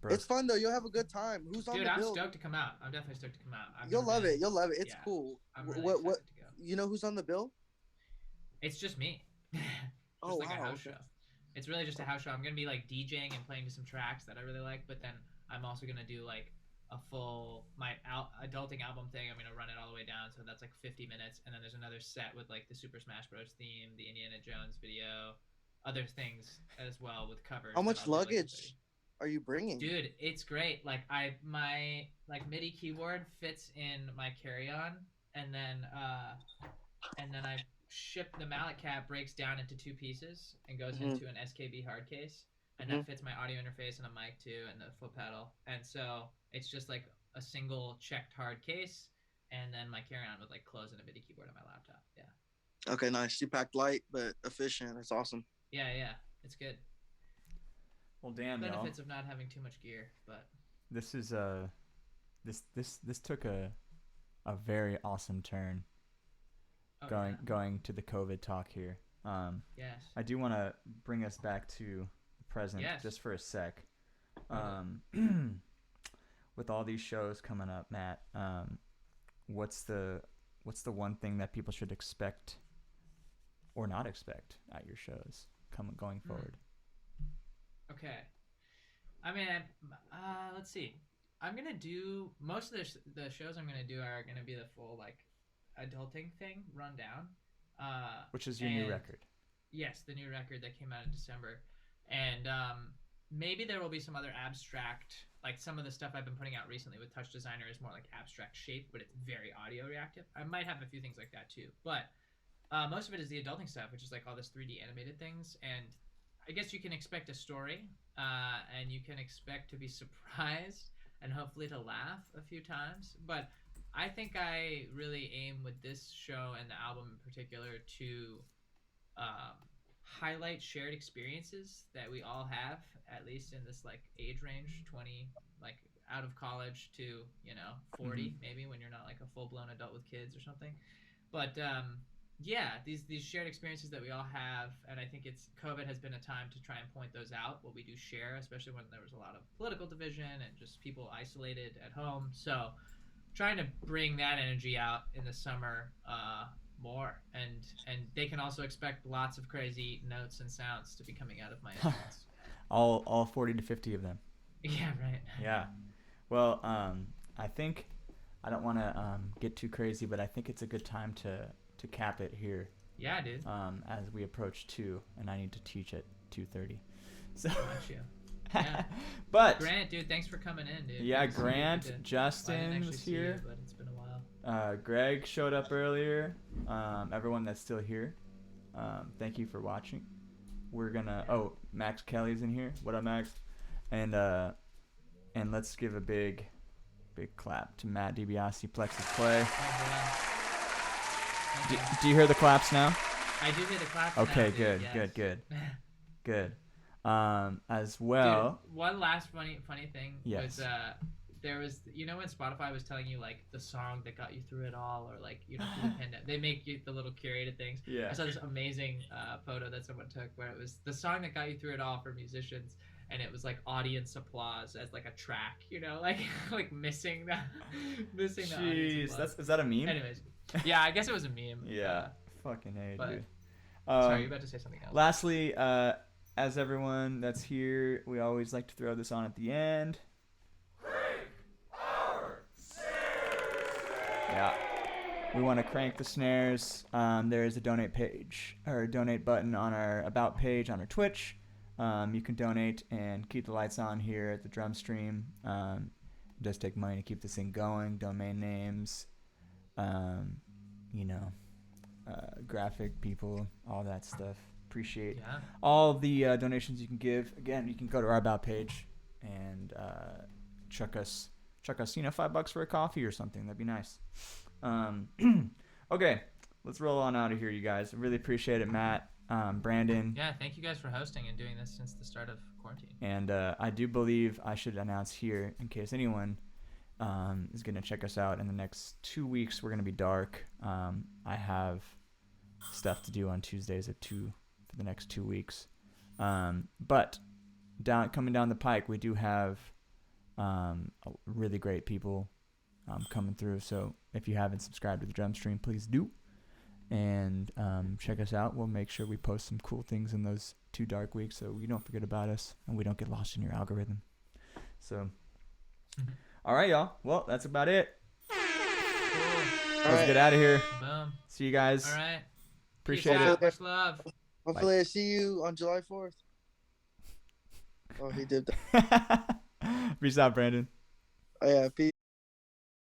Bro, It's fun though. You'll have a good time. Who's on Dude, the I'm bill? stoked to come out. I'm definitely stoked to come out. I've You'll never love been. it. You'll love it. It's Yeah. cool. I'm really What excited to go. you know who's on the bill? It's just me. Oh Just like a wow. house Okay. show. It's really just a house show. I'm gonna be like DJing and playing to some tracks that I really like, but then I'm also gonna do like a full adulting album thing. I'm gonna run it all the way down, so that's like 50 minutes, and then there's another set with like the Super Smash Bros. Theme, the Indiana Jones video, other things as well with covers. How That much I'll do like a 30. luggage are you bringing? Dude, it's great. Like my like MIDI keyboard fits in my carry-on, and then I ship the mallet cap breaks down into 2 pieces and goes Mhm, into an SKB hard case, and mhm. that fits my audio interface and a mic too and the foot pedal. And so it's just like a single checked hard case, and then my carry-on with like clothes and a MIDI keyboard on my laptop. Yeah, Okay, nice. You packed light but efficient. That's awesome. yeah, yeah. It's good. well, damn, y'all. Benefits of not having too much gear, but This is this took a very awesome turn oh going to the COVID talk here. yeah. Yes. I do want to bring us back to the present Yes. just for a sec. With all these shows coming up, Matt, what's the one thing that people should expect or not expect at your shows going forward? Okay. I mean, let's see. I'm gonna do most of the shows I'm gonna do are gonna be the full like adulting thing, Rundown. Which is your new and- record. Yes, the new record that came out in December, and maybe there will be some other abstract, like some of the stuff I've been putting out recently with Touch Designer is more like abstract shape, but it's very audio reactive. I might have a few things like that too, but most of it is the adulting stuff, which is like all this 3D animated things, and I guess you can expect a story, and you can expect to be surprised and hopefully to laugh a few times, but I think I really aim with this show and the album in particular to highlight shared experiences that we all have, at least in this like age range, 20, like out of college to 40 maybe, when you're not like a full-blown adult with kids or something. But yeah, these shared experiences that we all have, and I think it's COVID has been a time to try and point those out, what we do share, especially when there was a lot of political division and just people isolated at home. So trying to bring that energy out in the summer more, and they can also expect lots of crazy notes and sounds to be coming out of my instruments. all 40 to 50 of them. Yeah, right. Yeah. Well, I think I don't want to get too crazy, but I think it's a good time to cap it here. Yeah, dude. As we approach 2, and I need to teach at 2:30. So. Got you. Yeah. But Grant, dude, thanks for coming in, dude. yeah, Good to see you. Grant, Good to- I Justin didn't actually was see you, here. but it's been a while. Greg showed up earlier. Everyone that's still here, thank you for watching. We're gonna. Oh, Max Kelly's in here. What up, Max? And let's give a big clap to Matt DiBiase, Plexus Play. Oh, Do, boy. Thank you. do you hear the claps now? I do hear the claps. Okay, now, dude, good, yes. good. As well. Dude, one last funny thing Yes. was there was when Spotify was telling you like the song that got you through it all, or like through the pandemic, they make you the little curated things. Yeah. I saw this amazing photo that someone took where it was the song that got you through it all for musicians, and it was like audience applause as like a track, like missing the audience Jeez, applause. is that a meme? Anyways, yeah, I guess it was a meme. Yeah. Fucking A, but- dude. Sorry, you're about to say something else. Lastly, as everyone that's here, we always like to throw this on at the end. Yeah. We want to crank the snares. There is a donate page or a donate button on our about page on our Twitch. You can donate and keep the lights on here at the drum stream. It does take money to keep this thing going. Domain names, graphic people, all that stuff. Appreciate Yeah. all the donations you can give. Again, you can go to our about page and chuck us $5 for a coffee or something. That'd be nice. Okay, let's roll on out of here, you guys. I really appreciate it, Matt, Brandon. Yeah, thank you guys for hosting and doing this since the start of quarantine. And I do believe I should announce here, in case anyone is going to check us out in the next 2 weeks, we're going to be dark. I have stuff to do on Tuesdays at 2 for the next 2 weeks. But coming down the pike, we do have really great people coming through. So if you haven't subscribed to the drum stream, please do. And check us out. We'll make sure we post some cool things in those 2 dark weeks so you don't forget about us and we don't get lost in your algorithm. So, all right, y'all. Well, that's about it. Cool. Let's get out of here. Boom. See you guys. All right. Appreciate Peace it. out. Much love. Hopefully, I see you on July 4th. Oh, he did. Peace out, Brandon. Oh yeah, peace.